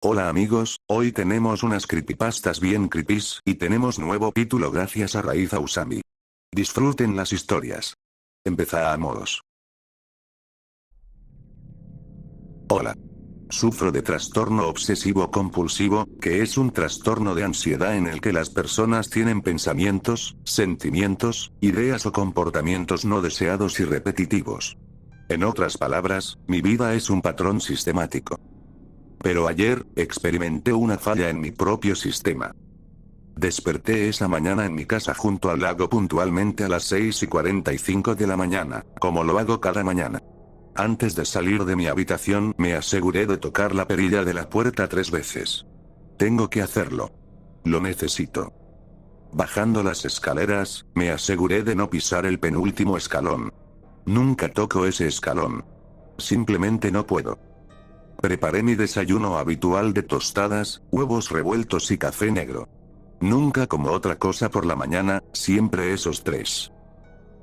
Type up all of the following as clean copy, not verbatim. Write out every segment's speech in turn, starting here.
Hola amigos, hoy tenemos unas creepypastas bien creepies y tenemos nuevo título gracias a Raíz Ausami. Disfruten las historias. Empezamos. Hola. Sufro de trastorno obsesivo compulsivo, que es un trastorno de ansiedad en el que las personas tienen pensamientos, sentimientos, ideas o comportamientos no deseados y repetitivos. En otras palabras, mi vida es un patrón sistemático. Pero ayer, experimenté una falla en mi propio sistema. Desperté esa mañana en mi casa junto al lago puntualmente a las 6:45 de la mañana, como lo hago cada mañana. Antes de salir de mi habitación me aseguré de tocar la perilla de la puerta 3 veces. Tengo que hacerlo. Lo necesito. Bajando las escaleras, me aseguré de no pisar el penúltimo escalón. Nunca toco ese escalón. Simplemente no puedo. Preparé mi desayuno habitual de tostadas, huevos revueltos y café negro. Nunca como otra cosa por la mañana, siempre esos tres.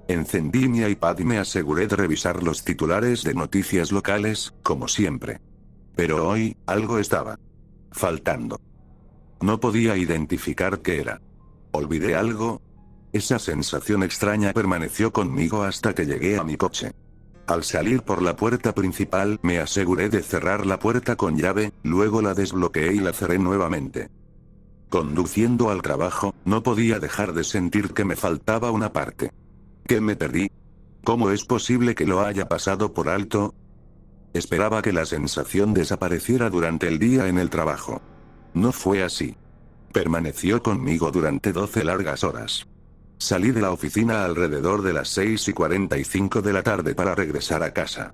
Encendí mi iPad y me aseguré de revisar los titulares de noticias locales, como siempre. Pero hoy, algo estaba faltando. No podía identificar qué era. ¿Olvidé algo? Esa sensación extraña permaneció conmigo hasta que llegué a mi coche. Al salir por la puerta principal me aseguré de cerrar la puerta con llave, luego la desbloqueé y la cerré nuevamente. Conduciendo al trabajo, no podía dejar de sentir que me faltaba una parte. ¿Qué me perdí? ¿Cómo es posible que lo haya pasado por alto? Esperaba que la sensación desapareciera durante el día en el trabajo. No fue así. Permaneció conmigo durante 12 largas horas. Salí de la oficina alrededor de las 6:45 de la tarde para regresar a casa.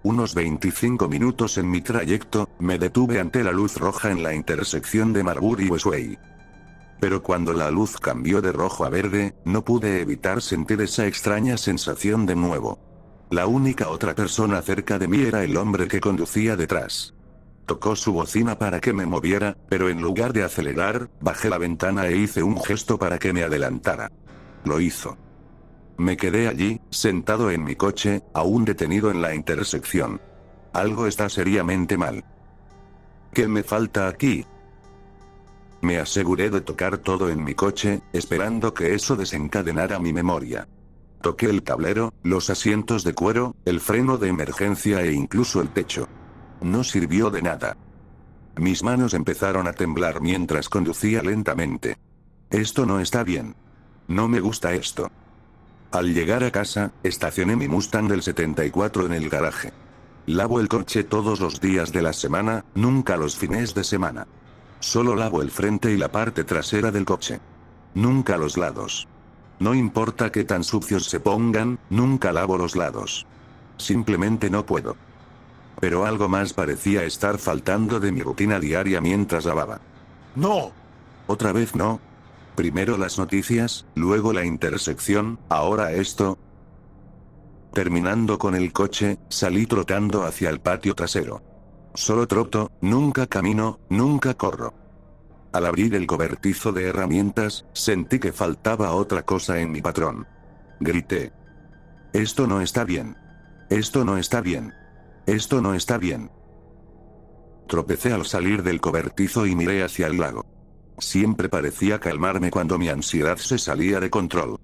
Unos 25 minutos en mi trayecto, me detuve ante la luz roja en la intersección de Marbury y Westway. Pero cuando la luz cambió de rojo a verde, no pude evitar sentir esa extraña sensación de nuevo. La única otra persona cerca de mí era el hombre que conducía detrás. Tocó su bocina para que me moviera, pero en lugar de acelerar, bajé la ventana e hice un gesto para que me adelantara. Lo hizo. Me quedé allí, sentado en mi coche, aún detenido en la intersección. Algo está seriamente mal. ¿Qué me falta aquí? Me aseguré de tocar todo en mi coche, esperando que eso desencadenara mi memoria. Toqué el tablero, los asientos de cuero, el freno de emergencia e incluso el techo. No sirvió de nada. Mis manos empezaron a temblar mientras conducía lentamente. Esto no está bien. No me gusta esto. Al llegar a casa, estacioné mi Mustang del 74 en el garaje. Lavo el coche todos los días de la semana, nunca los fines de semana. Solo lavo el frente y la parte trasera del coche. Nunca los lados. No importa qué tan sucios se pongan, nunca lavo los lados. Simplemente no puedo. Pero algo más parecía estar faltando de mi rutina diaria mientras lavaba. ¡No! ¿Otra vez no? Primero las noticias, luego la intersección, ahora esto. Terminando con el coche, salí trotando hacia el patio trasero. Solo troto, nunca camino, nunca corro. Al abrir el cobertizo de herramientas, sentí que faltaba otra cosa en mi patrón. Grité. Esto no está bien. Esto no está bien. Esto no está bien. Tropecé al salir del cobertizo y miré hacia el lago. Siempre parecía calmarme cuando mi ansiedad se salía de control.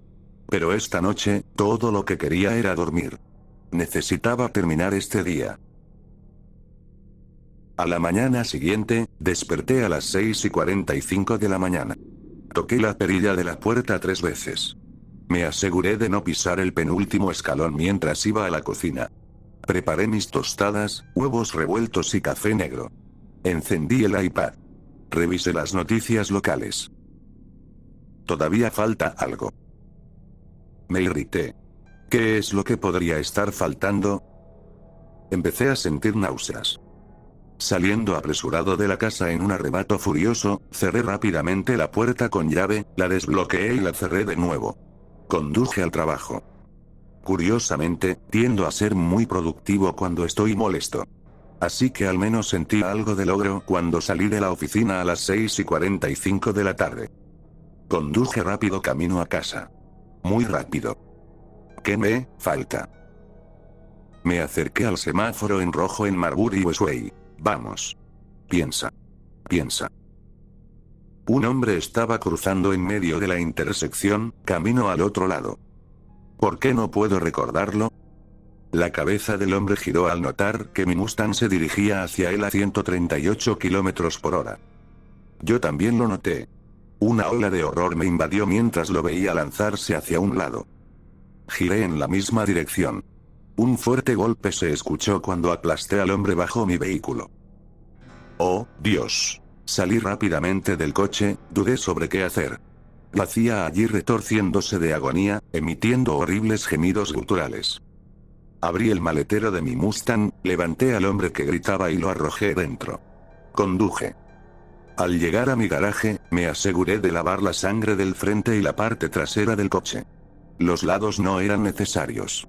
Pero esta noche, todo lo que quería era dormir. Necesitaba terminar este día. A la mañana siguiente, desperté a las 6:45 de la mañana. Toqué la perilla de la puerta 3 veces. Me aseguré de no pisar el penúltimo escalón mientras iba a la cocina. Preparé mis tostadas, huevos revueltos y café negro. Encendí el iPad. Revisé las noticias locales. Todavía falta algo. Me irrité. ¿Qué es lo que podría estar faltando? Empecé a sentir náuseas. Saliendo apresurado de la casa en un arrebato furioso, cerré rápidamente la puerta con llave, la desbloqueé y la cerré de nuevo. Conduje al trabajo. Curiosamente, tiendo a ser muy productivo cuando estoy molesto. Así que al menos sentí algo de logro cuando salí de la oficina a las 6:45 de la tarde. Conduje rápido camino a casa. Muy rápido. ¿Qué me falta? Me acerqué al semáforo en rojo en Marbury y Westway. Vamos. Piensa. Piensa. Un hombre estaba cruzando en medio de la intersección, camino al otro lado. ¿Por qué no puedo recordarlo? La cabeza del hombre giró al notar que mi Mustang se dirigía hacia él a 138 kilómetros por hora. Yo también lo noté. Una ola de horror me invadió mientras lo veía lanzarse hacia un lado. Giré en la misma dirección. Un fuerte golpe se escuchó cuando aplasté al hombre bajo mi vehículo. ¡Oh, Dios! Salí rápidamente del coche, dudé sobre qué hacer. Yacía allí retorciéndose de agonía, emitiendo horribles gemidos guturales. Abrí el maletero de mi Mustang, levanté al hombre que gritaba y lo arrojé dentro. Conduje. Al llegar a mi garaje, me aseguré de lavar la sangre del frente y la parte trasera del coche. Los lados no eran necesarios.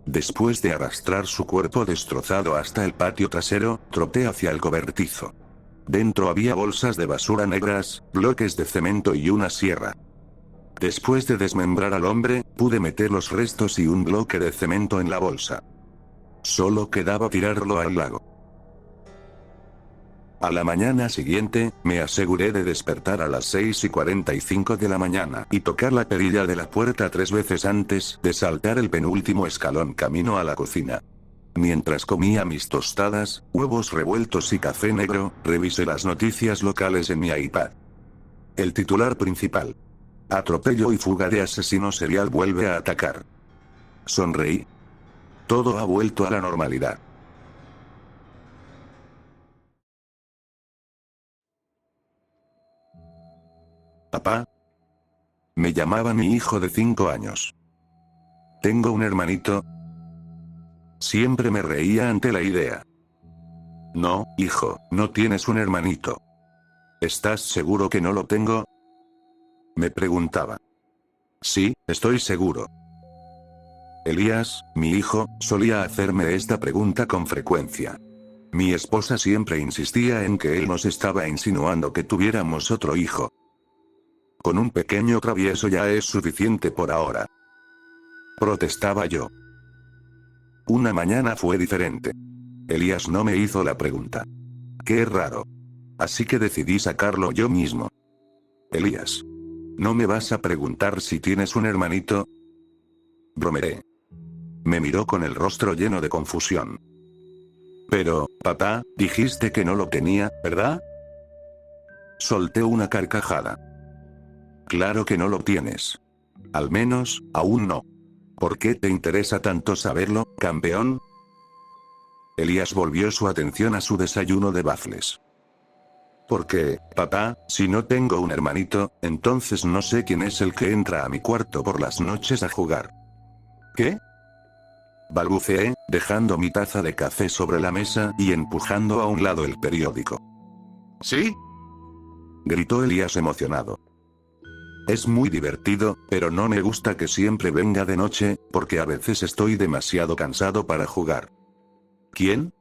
Después de arrastrar su cuerpo destrozado hasta el patio trasero, troté hacia el cobertizo. Dentro había bolsas de basura negras, bloques de cemento y una sierra. Después de desmembrar al hombre, pude meter los restos y un bloque de cemento en la bolsa. Solo quedaba tirarlo al lago. A la mañana siguiente, me aseguré de despertar a las 6:45 de la mañana y tocar la perilla de la puerta 3 veces antes de saltar el penúltimo escalón camino a la cocina. Mientras comía mis tostadas, huevos revueltos y café negro, revisé las noticias locales en mi iPad. El titular principal. Atropello y fuga de asesino serial vuelve a atacar. Sonreí. Todo ha vuelto a la normalidad. Papá. Me llamaba mi hijo de 5 años. Tengo un hermanito. Siempre me reía ante la idea. No, hijo, no tienes un hermanito. ¿Estás seguro que no lo tengo? Me preguntaba. Sí, estoy seguro. Elías, mi hijo, solía hacerme esta pregunta con frecuencia. Mi esposa siempre insistía en que él nos estaba insinuando que tuviéramos otro hijo. Con un pequeño travieso ya es suficiente por ahora. Protestaba yo. Una mañana fue diferente. Elías no me hizo la pregunta. Qué raro. Así que decidí sacarlo yo mismo. Elías. ¿No me vas a preguntar si tienes un hermanito? Bromeé. Me miró con el rostro lleno de confusión. Pero, papá, dijiste que no lo tenía, ¿verdad? Solté una carcajada. Claro que no lo tienes. Al menos, aún no. ¿Por qué te interesa tanto saberlo, campeón? Elías volvió su atención a su desayuno de waffles. Porque, papá, si no tengo un hermanito, entonces no sé quién es el que entra a mi cuarto por las noches a jugar. ¿Qué? Balbuceé, dejando mi taza de café sobre la mesa y empujando a un lado el periódico. ¿Sí? Gritó Elías emocionado. Es muy divertido, pero no me gusta que siempre venga de noche, porque a veces estoy demasiado cansado para jugar. ¿Quién?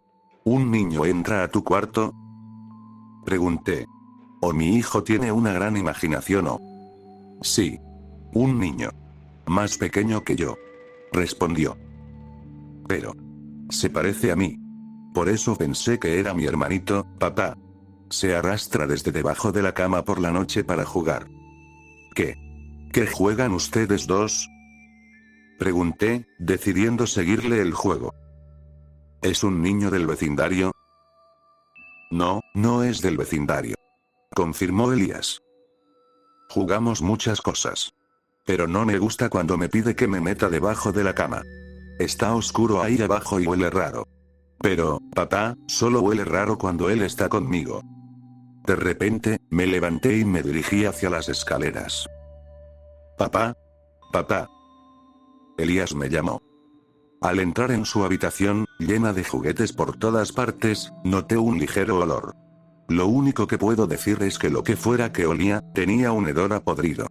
¿Un niño entra a tu cuarto? Pregunté. ¿O mi hijo tiene una gran imaginación o...? Sí. Un niño. Más pequeño que yo. Respondió. Pero... se parece a mí. Por eso pensé que era mi hermanito, papá. Se arrastra desde debajo de la cama por la noche para jugar. ¿Qué? ¿Qué juegan ustedes dos? Pregunté, decidiendo seguirle el juego. ¿Es un niño del vecindario? No, no es del vecindario. Confirmó Elías. Jugamos muchas cosas. Pero no me gusta cuando me pide que me meta debajo de la cama. Está oscuro ahí abajo y huele raro. Pero, papá, solo huele raro cuando él está conmigo. De repente, me levanté y me dirigí hacia las escaleras. Papá. Papá. Elías me llamó. Al entrar en su habitación, llena de juguetes por todas partes, noté un ligero olor. Lo único que puedo decir es que lo que fuera que olía, tenía un hedor a podrido.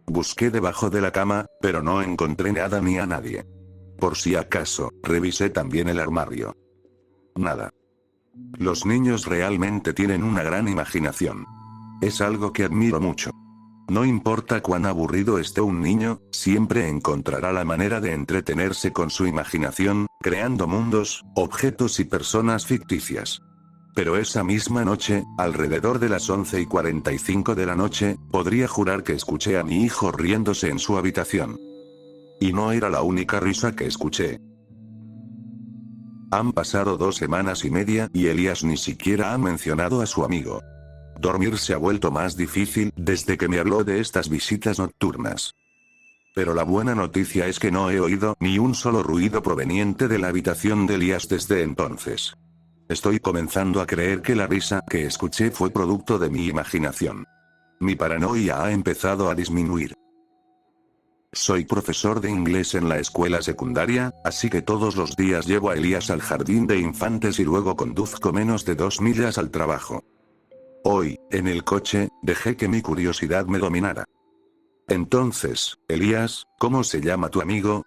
Busqué debajo de la cama, pero no encontré nada ni a nadie. Por si acaso, revisé también el armario. Nada. Los niños realmente tienen una gran imaginación. Es algo que admiro mucho. No importa cuán aburrido esté un niño, siempre encontrará la manera de entretenerse con su imaginación, creando mundos, objetos y personas ficticias. Pero esa misma noche, alrededor de las 11:45 de la noche, podría jurar que escuché a mi hijo riéndose en su habitación. Y no era la única risa que escuché. Han pasado 2 semanas y media y Elías ni siquiera ha mencionado a su amigo. Dormir se ha vuelto más difícil desde que me habló de estas visitas nocturnas. Pero la buena noticia es que no he oído ni un solo ruido proveniente de la habitación de Elías desde entonces. Estoy comenzando a creer que la risa que escuché fue producto de mi imaginación. Mi paranoia ha empezado a disminuir. Soy profesor de inglés en la escuela secundaria, así que todos los días llevo a Elías al jardín de infantes y luego conduzco menos de 2 millas al trabajo. Hoy, en el coche, dejé que mi curiosidad me dominara. Entonces, Elías, ¿cómo se llama tu amigo?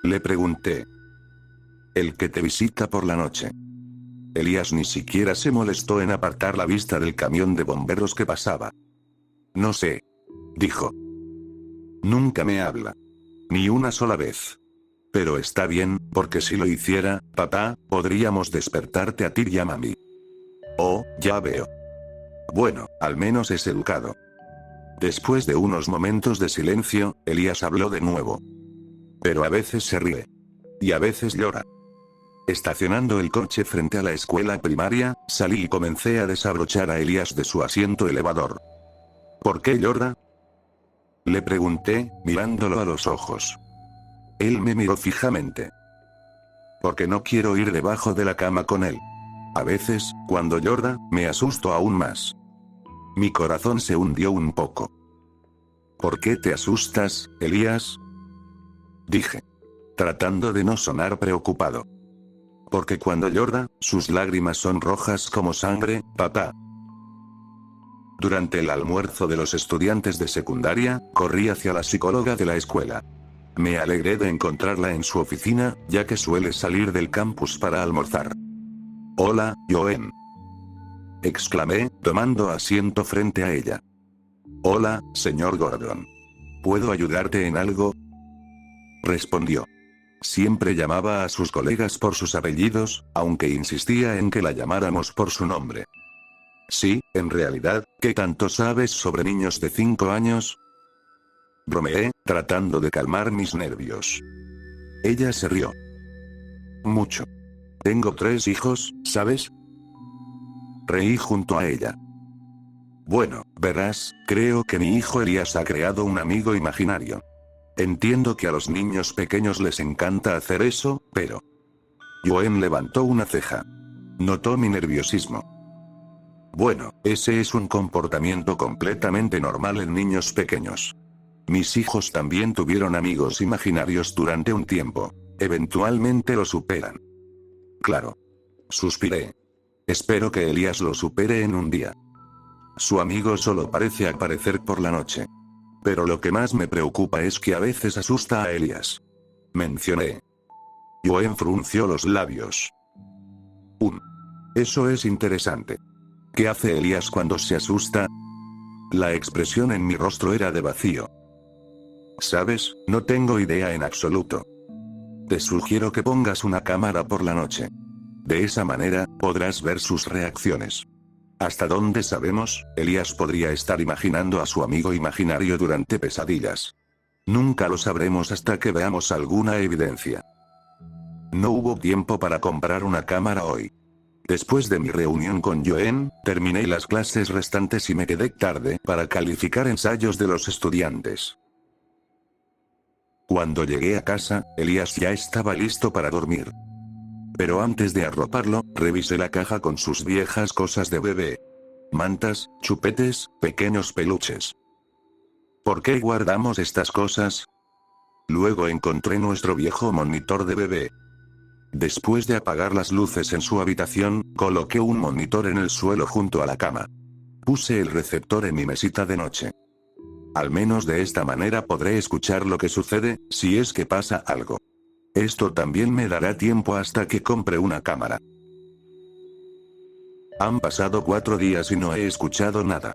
Le pregunté. El que te visita por la noche. Elías ni siquiera se molestó en apartar la vista del camión de bomberos que pasaba. No sé. Dijo. Nunca me habla. Ni una sola vez. Pero está bien, porque si lo hiciera, papá, podríamos despertarte a ti y a mami. Oh, ya veo. Bueno, al menos es educado. Después de unos momentos de silencio, Elías habló de nuevo. Pero a veces se ríe. Y a veces llora. Estacionando el coche frente a la escuela primaria, salí y comencé a desabrochar a Elías de su asiento elevador. ¿Por qué llora? Le pregunté, mirándolo a los ojos. Él me miró fijamente. Porque no quiero ir debajo de la cama con él. A veces, cuando llora, me asusto aún más. Mi corazón se hundió un poco. ¿Por qué te asustas, Elías? Dije. Tratando de no sonar preocupado. Porque cuando llora, sus lágrimas son rojas como sangre, papá. Durante el almuerzo de los estudiantes de secundaria, corrí hacia la psicóloga de la escuela. Me alegré de encontrarla en su oficina, ya que suele salir del campus para almorzar. Hola, Joen. Exclamé, tomando asiento frente a ella. Hola, señor Gordon. ¿Puedo ayudarte en algo? Respondió. Siempre llamaba a sus colegas por sus apellidos, aunque insistía en que la llamáramos por su nombre. Sí, en realidad, ¿qué tanto sabes sobre niños de 5 años? Bromeé, tratando de calmar mis nervios. Ella se rió. Mucho. Tengo 3 hijos, ¿sabes? Reí junto a ella. Bueno, verás, creo que mi hijo Elías ha creado un amigo imaginario. Entiendo que a los niños pequeños les encanta hacer eso, pero... Joen levantó una ceja. Notó mi nerviosismo. Bueno, ese es un comportamiento completamente normal en niños pequeños. Mis hijos también tuvieron amigos imaginarios durante un tiempo. Eventualmente lo superan. Claro. Suspiré. Espero que Elías lo supere en un día. Su amigo solo parece aparecer por la noche. Pero lo que más me preocupa es que a veces asusta a Elías. Mencioné. Joen frunció los labios. Eso es interesante. ¿Qué hace Elías cuando se asusta? La expresión en mi rostro era de vacío. ¿Sabes? No tengo idea en absoluto. Te sugiero que pongas una cámara por la noche. De esa manera, podrás ver sus reacciones. Hasta donde sabemos, Elías podría estar imaginando a su amigo imaginario durante pesadillas. Nunca lo sabremos hasta que veamos alguna evidencia. No hubo tiempo para comprar una cámara hoy. Después de mi reunión con Joen, terminé las clases restantes y me quedé tarde para calificar ensayos de los estudiantes. Cuando llegué a casa, Elías ya estaba listo para dormir. Pero antes de arroparlo, revisé la caja con sus viejas cosas de bebé. Mantas, chupetes, pequeños peluches. ¿Por qué guardamos estas cosas? Luego encontré nuestro viejo monitor de bebé. Después de apagar las luces en su habitación, coloqué un monitor en el suelo junto a la cama. Puse el receptor en mi mesita de noche. Al menos de esta manera podré escuchar lo que sucede, si es que pasa algo. Esto también me dará tiempo hasta que compre una cámara. Han pasado 4 días y no he escuchado nada.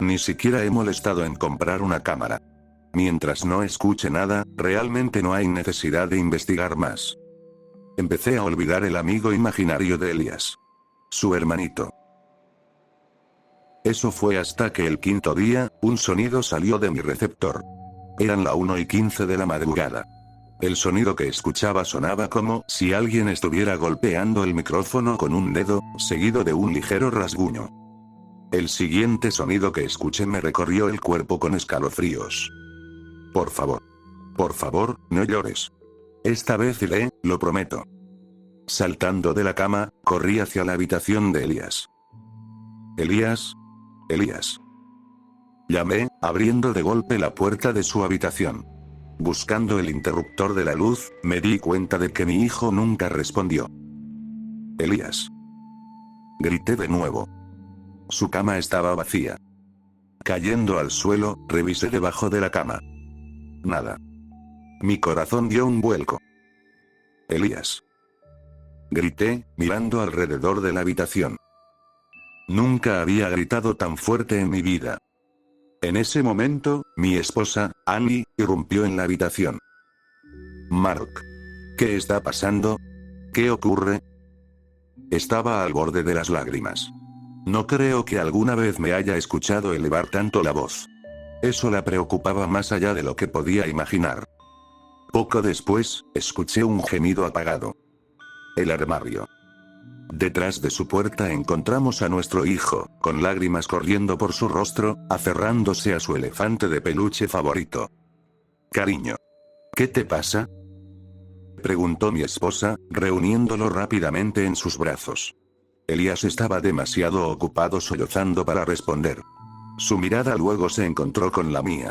Ni siquiera he molestado en comprar una cámara. Mientras no escuche nada, realmente no hay necesidad de investigar más. Empecé a olvidar el amigo imaginario de Elías. su hermanito. Eso fue hasta que el quinto día, un sonido salió de mi receptor. Eran la 1:15 de la madrugada. El sonido que escuchaba sonaba como si alguien estuviera golpeando el micrófono con un dedo, seguido de un ligero rasguño. El siguiente sonido que escuché me recorrió el cuerpo con escalofríos. Por favor, no llores. Esta vez iré, lo prometo. Saltando de la cama, corrí hacia la habitación de Elías. Elías. Elías. Llamé, abriendo de golpe la puerta de su habitación. Buscando el interruptor de la luz, me di cuenta de que mi hijo nunca respondió. Elías. Grité de nuevo. Su cama estaba vacía. Cayendo al suelo, revisé debajo de la cama. Nada. Mi corazón dio un vuelco. Elías. Grité, mirando alrededor de la habitación. Nunca había gritado tan fuerte en mi vida. En ese momento, mi esposa, Annie, irrumpió en la habitación. Mark. ¿Qué está pasando? ¿Qué ocurre? Estaba al borde de las lágrimas. No creo que alguna vez me haya escuchado elevar tanto la voz. Eso la preocupaba más allá de lo que podía imaginar. Poco después, escuché un gemido apagado. El armario. Detrás de su puerta encontramos a nuestro hijo, con lágrimas corriendo por su rostro, aferrándose a su elefante de peluche favorito. Cariño. ¿Qué te pasa? Preguntó mi esposa, reuniéndolo rápidamente en sus brazos. Elías estaba demasiado ocupado sollozando para responder. Su mirada luego se encontró con la mía.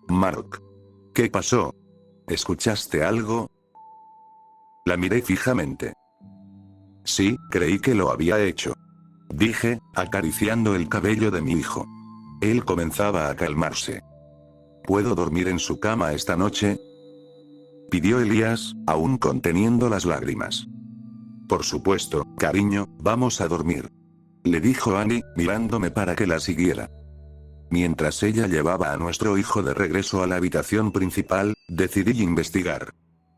Mark. ¿Qué pasó? ¿Escuchaste algo? La miré fijamente. Sí, creí que lo había hecho. Dije, acariciando el cabello de mi hijo. Él comenzaba a calmarse. ¿Puedo dormir en su cama esta noche? Pidió Elías, aún conteniendo las lágrimas. Por supuesto, cariño, vamos a dormir. Le dijo Annie, mirándome para que la siguiera. Mientras ella llevaba a nuestro hijo de regreso a la habitación principal, decidí investigar.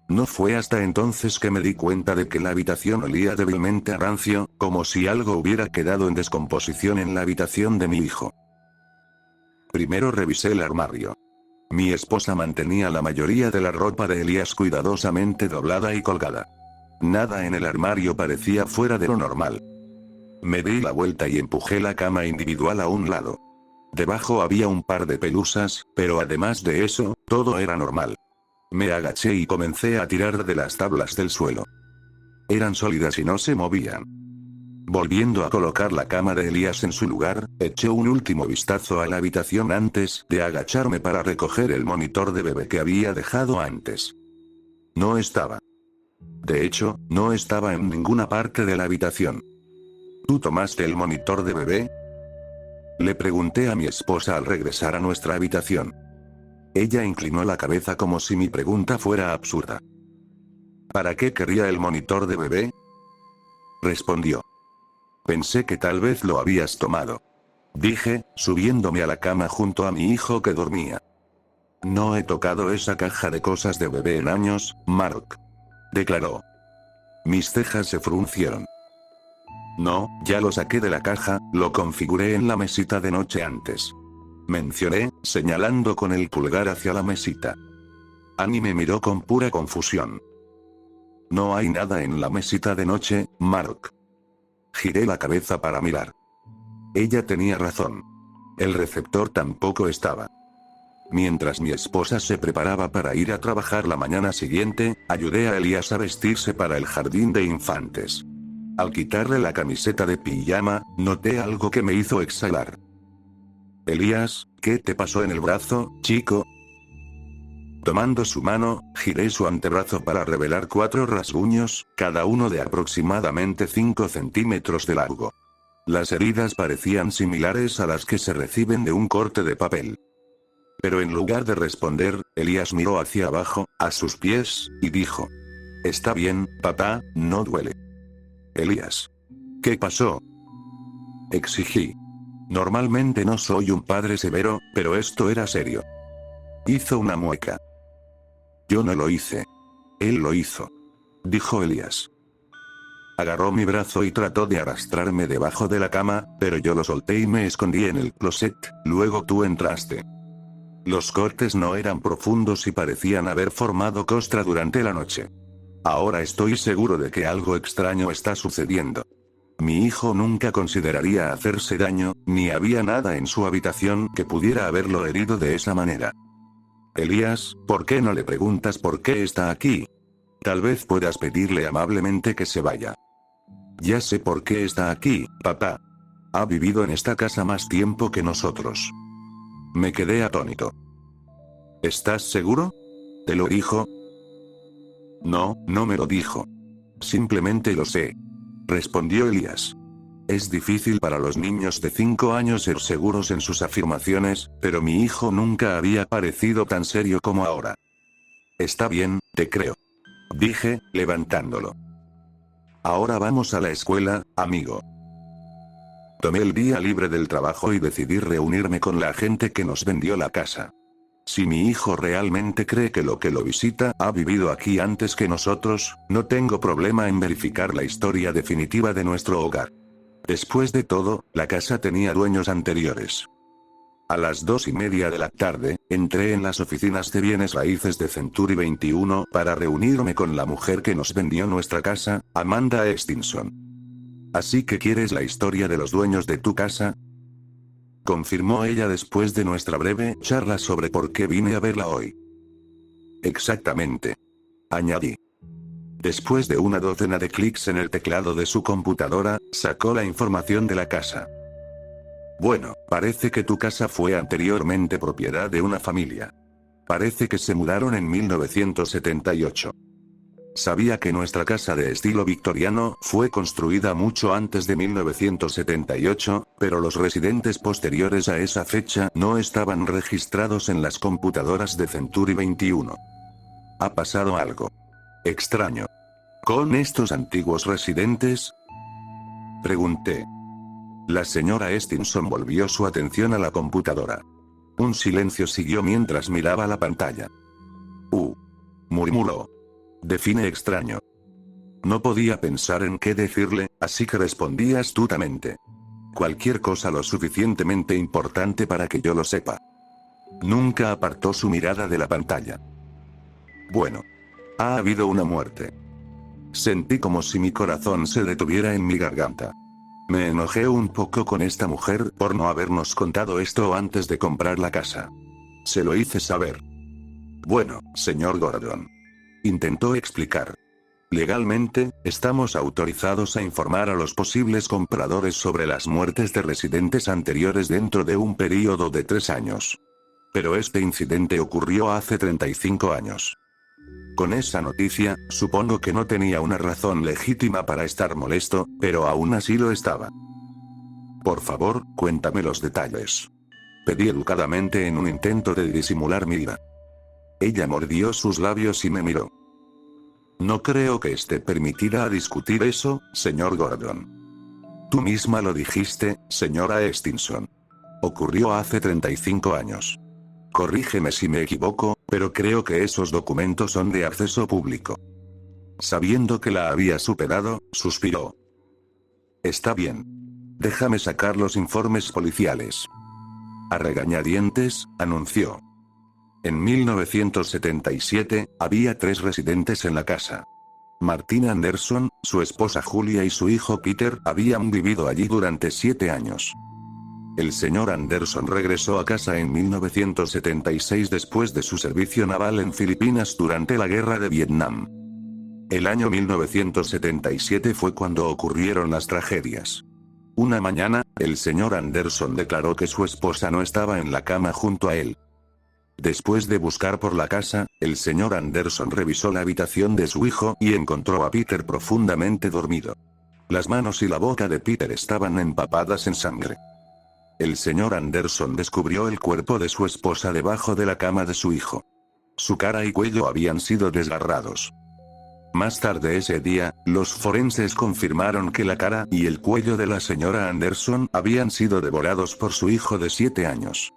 No fue hasta entonces que me di cuenta de que la habitación olía débilmente a rancio, como si algo hubiera quedado en descomposición en la habitación de mi hijo. Primero revisé el armario. Mi esposa mantenía la mayoría de la ropa de Elías cuidadosamente doblada y colgada. Nada en el armario parecía fuera de lo normal. Me di la vuelta y empujé la cama individual a un lado. Debajo había un par de pelusas, pero además de eso, todo era normal. Me agaché y comencé a tirar de las tablas del suelo. Eran sólidas y no se movían. Volviendo a colocar la cama de Elías en su lugar, eché un último vistazo a la habitación antes de agacharme para recoger el monitor de bebé que había dejado antes. No estaba. De hecho, no estaba en ninguna parte de la habitación. ¿Tú tomaste el monitor de bebé? Le pregunté a mi esposa al regresar a nuestra habitación. Ella inclinó la cabeza como si mi pregunta fuera absurda. ¿Para qué querría el monitor de bebé? Respondió. Pensé que tal vez lo habías tomado. Dije, subiéndome a la cama junto a mi hijo que dormía. No he tocado esa caja de cosas de bebé en años, Mark. Declaró. Mis cejas se fruncieron. No, ya lo saqué de la caja, lo configuré en la mesita de noche antes. Mencioné, señalando con el pulgar hacia la mesita. Annie me miró con pura confusión. No hay nada en la mesita de noche, Mark. Giré la cabeza para mirar. Ella tenía razón. El receptor tampoco estaba. Mientras mi esposa se preparaba para ir a trabajar la mañana siguiente, ayudé a Elías a vestirse para el jardín de infantes. Al quitarle la camiseta de pijama, noté algo que me hizo exhalar. Elías, ¿qué te pasó en el brazo, chico? Tomando su mano, giré su antebrazo para revelar 4 rasguños, cada uno de aproximadamente 5 centímetros de largo. Las heridas parecían similares a las que se reciben de un corte de papel. Pero en lugar de responder, Elías miró hacia abajo, a sus pies, y dijo. Está bien, papá, no duele. Elías. ¿Qué pasó? Exigí. Normalmente no soy un padre severo, pero esto era serio. Hizo una mueca. Yo no lo hice. Él lo hizo. Dijo Elías. Agarró mi brazo y trató de arrastrarme debajo de la cama, pero yo lo solté y me escondí en el closet, luego tú entraste. Los cortes no eran profundos y parecían haber formado costra durante la noche. Ahora estoy seguro de que algo extraño está sucediendo. Mi hijo nunca consideraría hacerse daño, ni había nada en su habitación que pudiera haberlo herido de esa manera. Elías, ¿por qué no le preguntas por qué está aquí? Tal vez puedas pedirle amablemente que se vaya. Ya sé por qué está aquí, papá. Ha vivido en esta casa más tiempo que nosotros. Me quedé atónito. ¿Estás seguro? ¿Te lo dijo? No, no me lo dijo. Simplemente lo sé. Respondió Elías. Es difícil para los niños de 5 años ser seguros en sus afirmaciones, pero mi hijo nunca había parecido tan serio como ahora. Está bien, te creo. Dije, levantándolo. Ahora vamos a la escuela, amigo. Tomé el día libre del trabajo y decidí reunirme con la gente que nos vendió la casa. Si mi hijo realmente cree que lo visita ha vivido aquí antes que nosotros, no tengo problema en verificar la historia definitiva de nuestro hogar. Después de todo, la casa tenía dueños anteriores. A las 2:30 de la tarde, entré en las oficinas de bienes raíces de Century 21 para reunirme con la mujer que nos vendió nuestra casa, Amanda Estinson. ¿Así que quieres la historia de los dueños de tu casa?, confirmó ella después de nuestra breve charla sobre por qué vine a verla hoy. Exactamente, añadí. Después de una docena de clics en el teclado de su computadora, sacó la información de la casa. Bueno, parece que tu casa fue anteriormente propiedad de una familia. Parece que se mudaron en 1978. Sabía que nuestra casa de estilo victoriano fue construida mucho antes de 1978, pero los residentes posteriores a esa fecha no estaban registrados en las computadoras de Century 21. Ha pasado algo extraño con estos antiguos residentes, pregunté. La señora Estinson volvió su atención a la computadora. Un silencio siguió mientras miraba la pantalla. Murmuró. Define extraño. No podía pensar en qué decirle, así que respondí astutamente. Cualquier cosa lo suficientemente importante para que yo lo sepa. Nunca apartó su mirada de la pantalla. Bueno. Ha habido una muerte. Sentí como si mi corazón se detuviera en mi garganta. Me enojé un poco con esta mujer por no habernos contado esto antes de comprar la casa. Se lo hice saber. Bueno, señor Gordon. Intentó explicar. Legalmente, estamos autorizados a informar a los posibles compradores sobre las muertes de residentes anteriores dentro de un período de 3 años. Pero este incidente ocurrió hace 35 años. Con esa noticia, supongo que no tenía una razón legítima para estar molesto, pero aún así lo estaba. Por favor, cuéntame los detalles. Pedí educadamente en un intento de disimular mi ira. Ella mordió sus labios y me miró. No creo que esté permitida discutir eso, señor Gordon. Tú misma lo dijiste, señora Estinson. Ocurrió hace 35 años. Corrígeme si me equivoco, pero creo que esos documentos son de acceso público. Sabiendo que la había superado, suspiró. Está bien. Déjame sacar los informes policiales. A regañadientes, anunció. En 1977, había 3 residentes en la casa. Martina Anderson, su esposa Julia y su hijo Peter habían vivido allí durante 7 años. El señor Anderson regresó a casa en 1976 después de su servicio naval en Filipinas durante la Guerra de Vietnam. El año 1977 fue cuando ocurrieron las tragedias. Una mañana, el señor Anderson declaró que su esposa no estaba en la cama junto a él. Después de buscar por la casa, el señor Anderson revisó la habitación de su hijo y encontró a Peter profundamente dormido. Las manos y la boca de Peter estaban empapadas en sangre. El señor Anderson descubrió el cuerpo de su esposa debajo de la cama de su hijo. Su cara y cuello habían sido desgarrados. Más tarde ese día, los forenses confirmaron que la cara y el cuello de la señora Anderson habían sido devorados por su hijo de 7 años.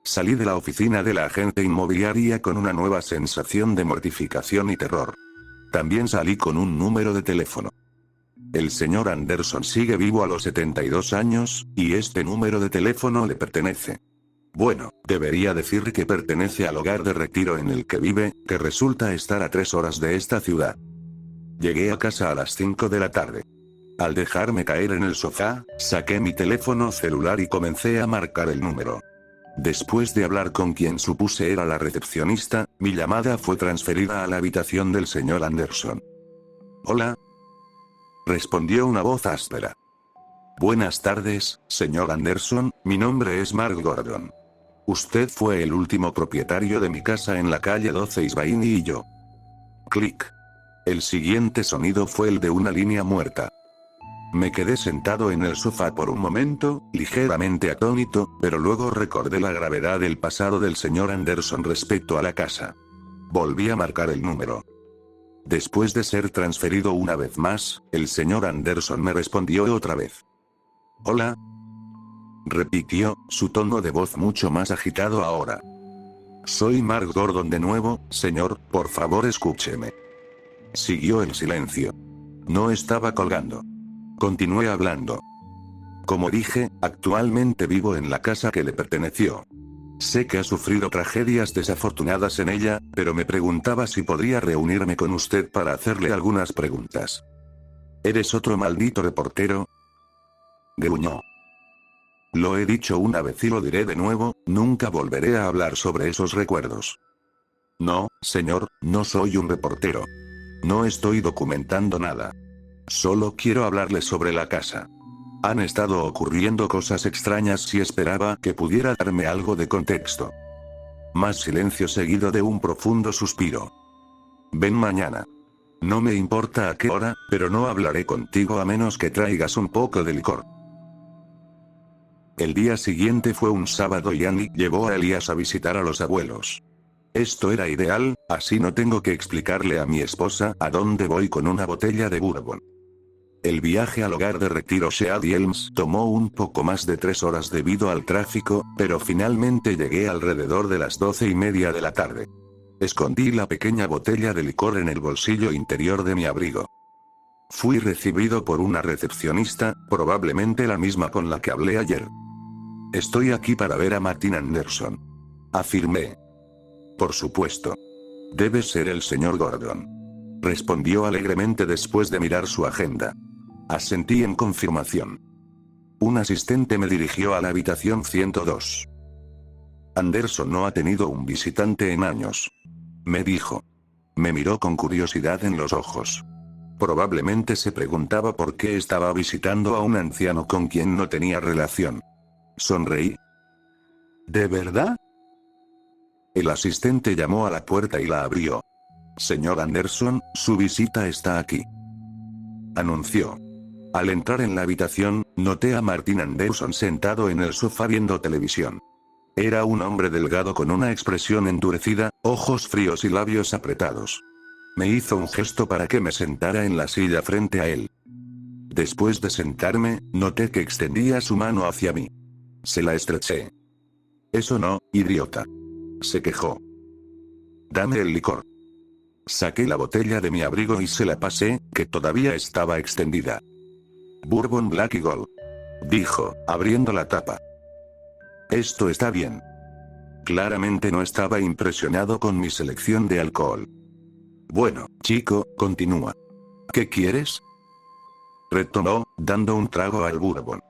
Salí de la oficina de la agente inmobiliaria con una nueva sensación de mortificación y terror. También salí con un número de teléfono. El señor Anderson sigue vivo a los 72 años, y este número de teléfono le pertenece. Bueno, debería decir que pertenece al hogar de retiro en el que vive, que resulta estar a 3 horas de esta ciudad. Llegué a casa a las 5 de la tarde. Al dejarme caer en el sofá, saqué mi teléfono celular y comencé a marcar el número. Después de hablar con quien supuse era la recepcionista, mi llamada fue transferida a la habitación del señor Anderson. «Hola», respondió una voz áspera. «Buenas tardes, señor Anderson, mi nombre es Mark Gordon. Usted fue el último propietario de mi casa en la calle 12 Isbaini y yo». Clic. El siguiente sonido fue el de una línea muerta. Me quedé sentado en el sofá por un momento, ligeramente atónito, pero luego recordé la gravedad del pasado del señor Anderson respecto a la casa. Volví a marcar el número. Después de ser transferido una vez más, el señor Anderson me respondió otra vez. «Hola», repitió, su tono de voz mucho más agitado ahora. «Soy Mark Gordon de nuevo, señor, por favor escúcheme». Siguió el silencio. No estaba colgando. Continué hablando. Como dije, actualmente vivo en la casa que le perteneció. Sé que ha sufrido tragedias desafortunadas en ella, pero me preguntaba si podría reunirme con usted para hacerle algunas preguntas. ¿Eres otro maldito reportero?, gruñó. Lo he dicho una vez y lo diré de nuevo, nunca volveré a hablar sobre esos recuerdos. No, señor, no soy un reportero. No estoy documentando nada. Solo quiero hablarle sobre la casa. Han estado ocurriendo cosas extrañas y esperaba que pudiera darme algo de contexto. Más silencio seguido de un profundo suspiro. Ven mañana. No me importa a qué hora, pero no hablaré contigo a menos que traigas un poco de licor. El día siguiente fue un sábado y Annie llevó a Elías a visitar a los abuelos. Esto era ideal, así no tengo que explicarle a mi esposa a dónde voy con una botella de bourbon. El viaje al hogar de retiro Shady Elms tomó un poco más de 3 horas debido al tráfico, pero finalmente llegué alrededor de las 12:30 de la tarde. Escondí la pequeña botella de licor en el bolsillo interior de mi abrigo. Fui recibido por una recepcionista, probablemente la misma con la que hablé ayer. «Estoy aquí para ver a Martin Anderson», afirmé. «Por supuesto. Debe ser el señor Gordon», respondió alegremente después de mirar su agenda. Asentí en confirmación. Un asistente me dirigió a la habitación 102. «Anderson no ha tenido un visitante en años», me dijo. Me miró con curiosidad en los ojos. Probablemente se preguntaba por qué estaba visitando a un anciano con quien no tenía relación. Sonreí. ¿De verdad? El asistente llamó a la puerta y la abrió. «Señor Anderson, su visita está aquí», anunció. Al entrar en la habitación, noté a Martin Anderson sentado en el sofá viendo televisión. Era un hombre delgado con una expresión endurecida, ojos fríos y labios apretados. Me hizo un gesto para que me sentara en la silla frente a él. Después de sentarme, noté que extendía su mano hacia mí. Se la estreché. «Eso no, idiota», se quejó. «Dame el licor». Saqué la botella de mi abrigo y se la pasé, que todavía estaba extendida. «Bourbon Black Eagle», dijo, abriendo la tapa. «Esto está bien». Claramente no estaba impresionado con mi selección de alcohol. «Bueno, chico», continúa. «¿Qué quieres?», retomó, dando un trago al bourbon.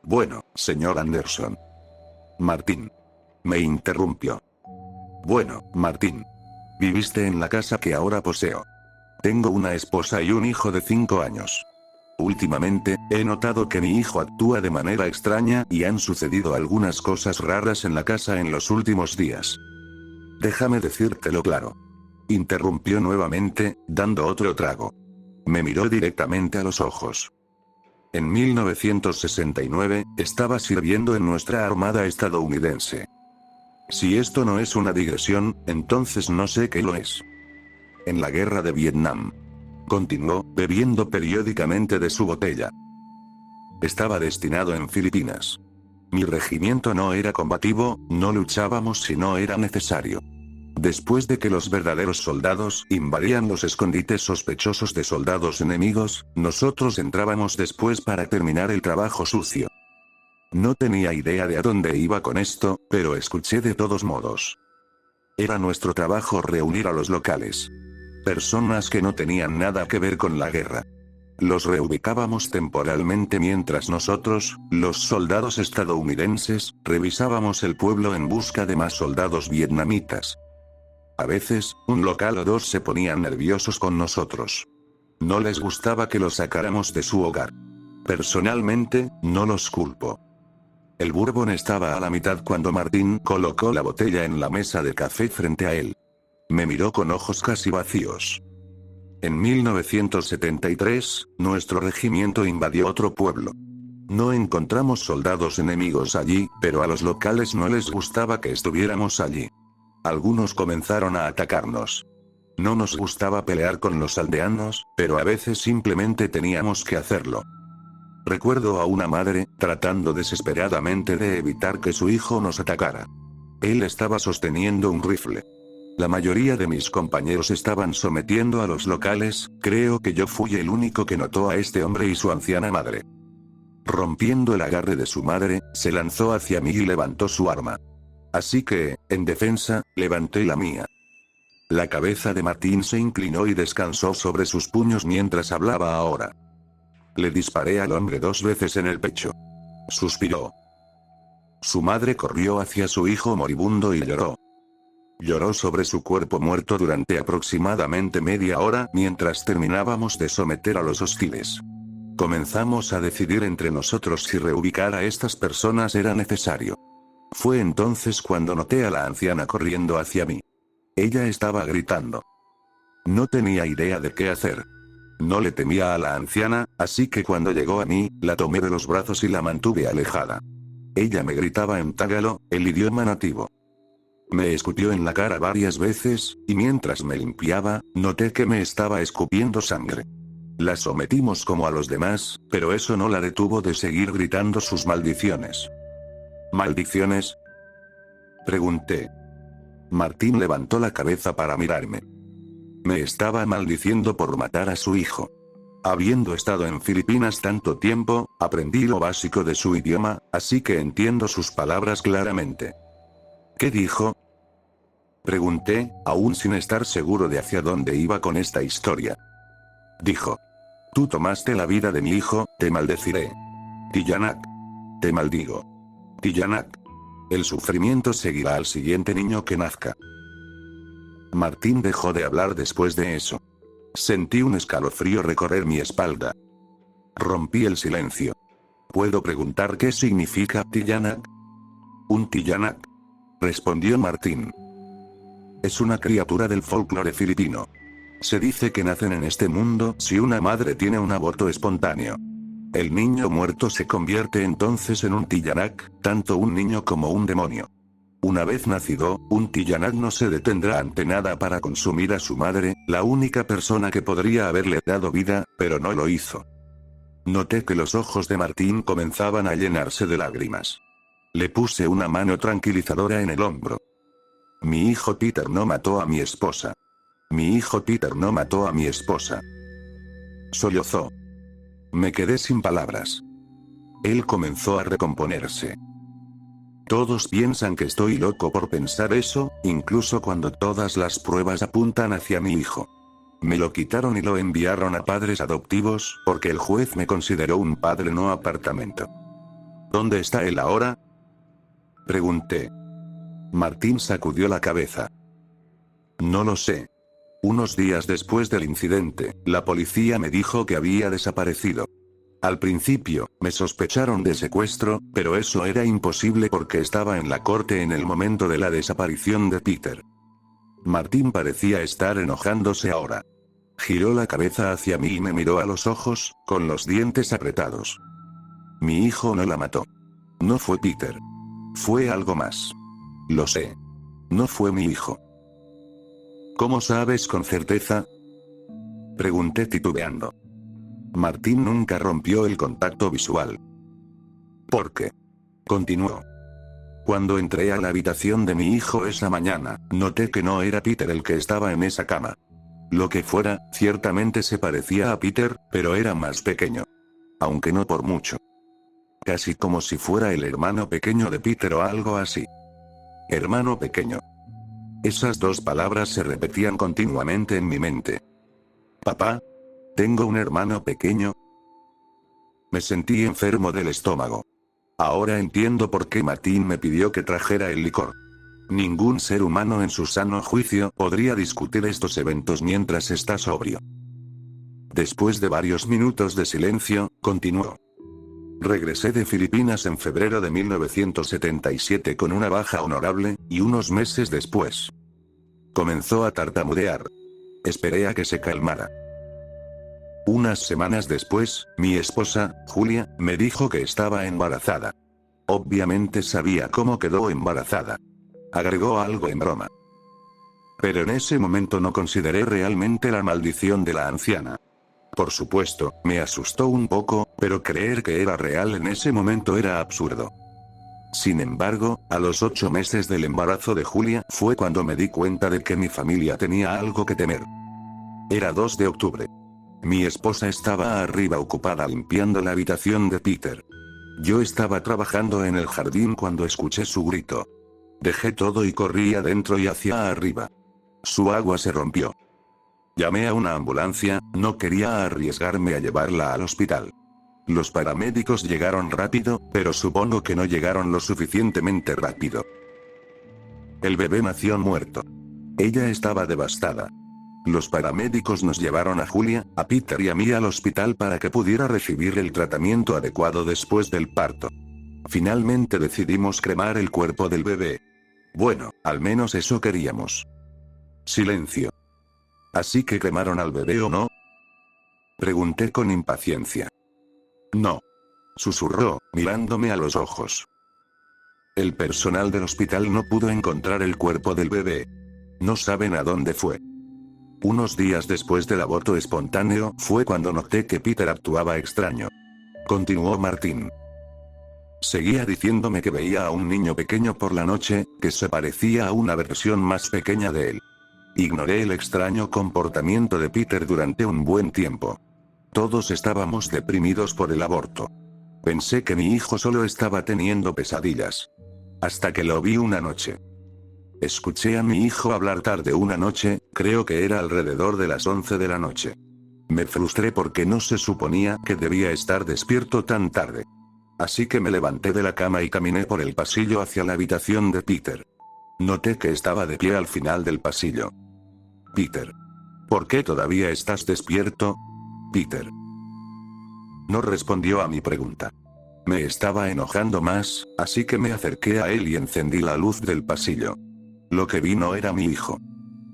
«Bueno, señor Anderson». «Martín», me interrumpió. «Bueno, Martín. Viviste en la casa que ahora poseo. Tengo una esposa y un hijo de 5 años. Últimamente, he notado que mi hijo actúa de manera extraña y han sucedido algunas cosas raras en la casa en los últimos días». «Déjame decírtelo claro», interrumpió nuevamente, dando otro trago. Me miró directamente a los ojos. «En 1969, estaba sirviendo en nuestra armada estadounidense. Si esto no es una digresión, entonces no sé qué lo es. En la guerra de Vietnam», continuó, bebiendo periódicamente de su botella. «Estaba destinado en Filipinas. Mi regimiento no era combativo, no luchábamos si no era necesario. Después de que los verdaderos soldados invadían los escondites sospechosos de soldados enemigos, nosotros entrábamos después para terminar el trabajo sucio. No tenía idea de a dónde iba con esto, pero escuché de todos modos. Era nuestro trabajo reunir a los locales. Personas que no tenían nada que ver con la guerra. Los reubicábamos temporalmente mientras nosotros, los soldados estadounidenses, revisábamos el pueblo en busca de más soldados vietnamitas. A veces, un local o dos se ponían nerviosos con nosotros. No les gustaba que los sacáramos de su hogar. Personalmente, no los culpo. El bourbon estaba a la mitad cuando Martín colocó la botella en la mesa de café frente a él. Me miró con ojos casi vacíos. En 1973, nuestro regimiento invadió otro pueblo. No encontramos soldados enemigos allí, pero a los locales no les gustaba que estuviéramos allí. Algunos comenzaron a atacarnos. No nos gustaba pelear con los aldeanos, pero a veces simplemente teníamos que hacerlo. Recuerdo a una madre, tratando desesperadamente de evitar que su hijo nos atacara. Él estaba sosteniendo un rifle. La mayoría de mis compañeros estaban sometiendo a los locales, creo que yo fui el único que notó a este hombre y su anciana madre. Rompiendo el agarre de su madre, se lanzó hacia mí y levantó su arma. Así que, en defensa, levanté la mía. La cabeza de Martín se inclinó y descansó sobre sus puños mientras hablaba ahora. Le disparé al hombre 2 veces en el pecho. Suspiró. Su madre corrió hacia su hijo moribundo y lloró. Lloró sobre su cuerpo muerto durante aproximadamente media hora mientras terminábamos de someter a los hostiles. Comenzamos a decidir entre nosotros si reubicar a estas personas era necesario. Fue entonces cuando noté a la anciana corriendo hacia mí. Ella estaba gritando. No tenía idea de qué hacer. No le temía a la anciana, así que cuando llegó a mí, la tomé de los brazos y la mantuve alejada. Ella me gritaba en tagalo, el idioma nativo. Me escupió en la cara varias veces, y mientras me limpiaba, noté que me estaba escupiendo sangre. La sometimos como a los demás, pero eso no la detuvo de seguir gritando sus maldiciones. ¿Maldiciones? Pregunté. Martín levantó la cabeza para mirarme. Me estaba maldiciendo por matar a su hijo. Habiendo estado en Filipinas tanto tiempo, aprendí lo básico de su idioma, así que entiendo sus palabras claramente. ¿Qué dijo? Pregunté, aún sin estar seguro de hacia dónde iba con esta historia. Dijo. Tú tomaste la vida de mi hijo, te maldeciré. Tiyanak. Te maldigo. Tiyanak. El sufrimiento seguirá al siguiente niño que nazca. Martín dejó de hablar después de eso. Sentí un escalofrío recorrer mi espalda. Rompí el silencio. ¿Puedo preguntar qué significa Tiyanak? Un Tiyanak, respondió Martín. Es una criatura del folclore filipino. Se dice que nacen en este mundo si una madre tiene un aborto espontáneo. El niño muerto se convierte entonces en un Tiyanak, tanto un niño como un demonio. Una vez nacido, un Tiyanak no se detendrá ante nada para consumir a su madre, la única persona que podría haberle dado vida, pero no lo hizo. Noté que los ojos de Martín comenzaban a llenarse de lágrimas. Le puse una mano tranquilizadora en el hombro. Mi hijo Peter no mató a mi esposa. Mi hijo Peter no mató a mi esposa. Sollozó. Me quedé sin palabras. Él comenzó a recomponerse. Todos piensan que estoy loco por pensar eso, incluso cuando todas las pruebas apuntan hacia mi hijo. Me lo quitaron y lo enviaron a padres adoptivos, porque el juez me consideró un padre no apartamento. ¿Dónde está él ahora? Pregunté. Martín sacudió la cabeza. No lo sé. Unos días después del incidente, la policía me dijo que había desaparecido. Al principio, me sospecharon de secuestro, pero eso era imposible porque estaba en la corte en el momento de la desaparición de Peter. Martín parecía estar enojándose ahora. Giró la cabeza hacia mí y me miró a los ojos, con los dientes apretados. Mi hijo no la mató. No fue Peter. Fue algo más. Lo sé. No fue mi hijo. ¿Cómo sabes con certeza? Pregunté titubeando. Martín nunca rompió el contacto visual. ¿Por qué? Continuó. Cuando entré a la habitación de mi hijo esa mañana, noté que no era Peter el que estaba en esa cama. Lo que fuera, ciertamente se parecía a Peter, pero era más pequeño. Aunque no por mucho. Casi como si fuera el hermano pequeño de Peter o algo así. Hermano pequeño. Esas dos palabras se repetían continuamente en mi mente. Papá, ¿tengo un hermano pequeño? Me sentí enfermo del estómago. Ahora entiendo por qué Martín me pidió que trajera el licor. Ningún ser humano en su sano juicio podría discutir estos eventos mientras está sobrio. Después de varios minutos de silencio, continuó. Regresé de Filipinas en febrero de 1977 con una baja honorable, y unos meses después comenzó a tartamudear. Esperé a que se calmara. Unas semanas después, mi esposa, Julia, me dijo que estaba embarazada. Obviamente sabía cómo quedó embarazada. Agregó algo en broma. Pero en ese momento no consideré realmente la maldición de la anciana. Por supuesto, me asustó un poco, pero creer que era real en ese momento era absurdo. Sin embargo, a los 8 meses del embarazo de Julia fue cuando me di cuenta de que mi familia tenía algo que temer. Era 2 de octubre. Mi esposa estaba arriba ocupada limpiando la habitación de Peter. Yo estaba trabajando en el jardín cuando escuché su grito. Dejé todo y corrí adentro y hacia arriba. Su agua se rompió. Llamé a una ambulancia, no quería arriesgarme a llevarla al hospital. Los paramédicos llegaron rápido, pero supongo que no llegaron lo suficientemente rápido. El bebé nació muerto. Ella estaba devastada. Los paramédicos nos llevaron a Julia, a Peter y a mí al hospital para que pudiera recibir el tratamiento adecuado después del parto. Finalmente decidimos cremar el cuerpo del bebé. Bueno, al menos eso queríamos. Silencio. ¿Así que cremaron al bebé o no? Pregunté con impaciencia. No. Susurró, mirándome a los ojos. El personal del hospital no pudo encontrar el cuerpo del bebé. No saben a dónde fue. Unos días después del aborto espontáneo fue cuando noté que Peter actuaba extraño. Continuó Martín. Seguía diciéndome que veía a un niño pequeño por la noche, que se parecía a una versión más pequeña de él. Ignoré el extraño comportamiento de Peter durante un buen tiempo. Todos estábamos deprimidos por el aborto. Pensé que mi hijo solo estaba teniendo pesadillas. Hasta que lo vi una noche. Escuché a mi hijo hablar tarde una noche, creo que era alrededor de las 11 de la noche. Me frustré porque no se suponía que debía estar despierto tan tarde. Así que me levanté de la cama y caminé por el pasillo hacia la habitación de Peter. Noté que estaba de pie al final del pasillo. Peter. ¿Por qué todavía estás despierto? Peter. No respondió a mi pregunta. Me estaba enojando más, así que me acerqué a él y encendí la luz del pasillo. Lo que vi no era mi hijo.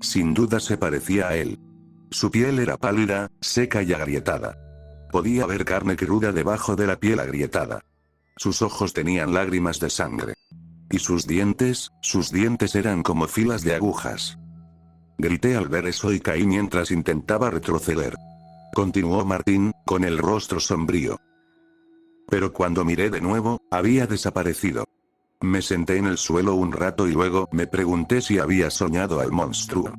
Sin duda se parecía a él. Su piel era pálida, seca y agrietada. Podía ver carne cruda debajo de la piel agrietada. Sus ojos tenían lágrimas de sangre. Y sus dientes eran como filas de agujas. Grité al ver eso y caí mientras intentaba retroceder. Continuó Martín, con el rostro sombrío. Pero cuando miré de nuevo, había desaparecido. Me senté en el suelo un rato y luego me pregunté si había soñado al monstruo.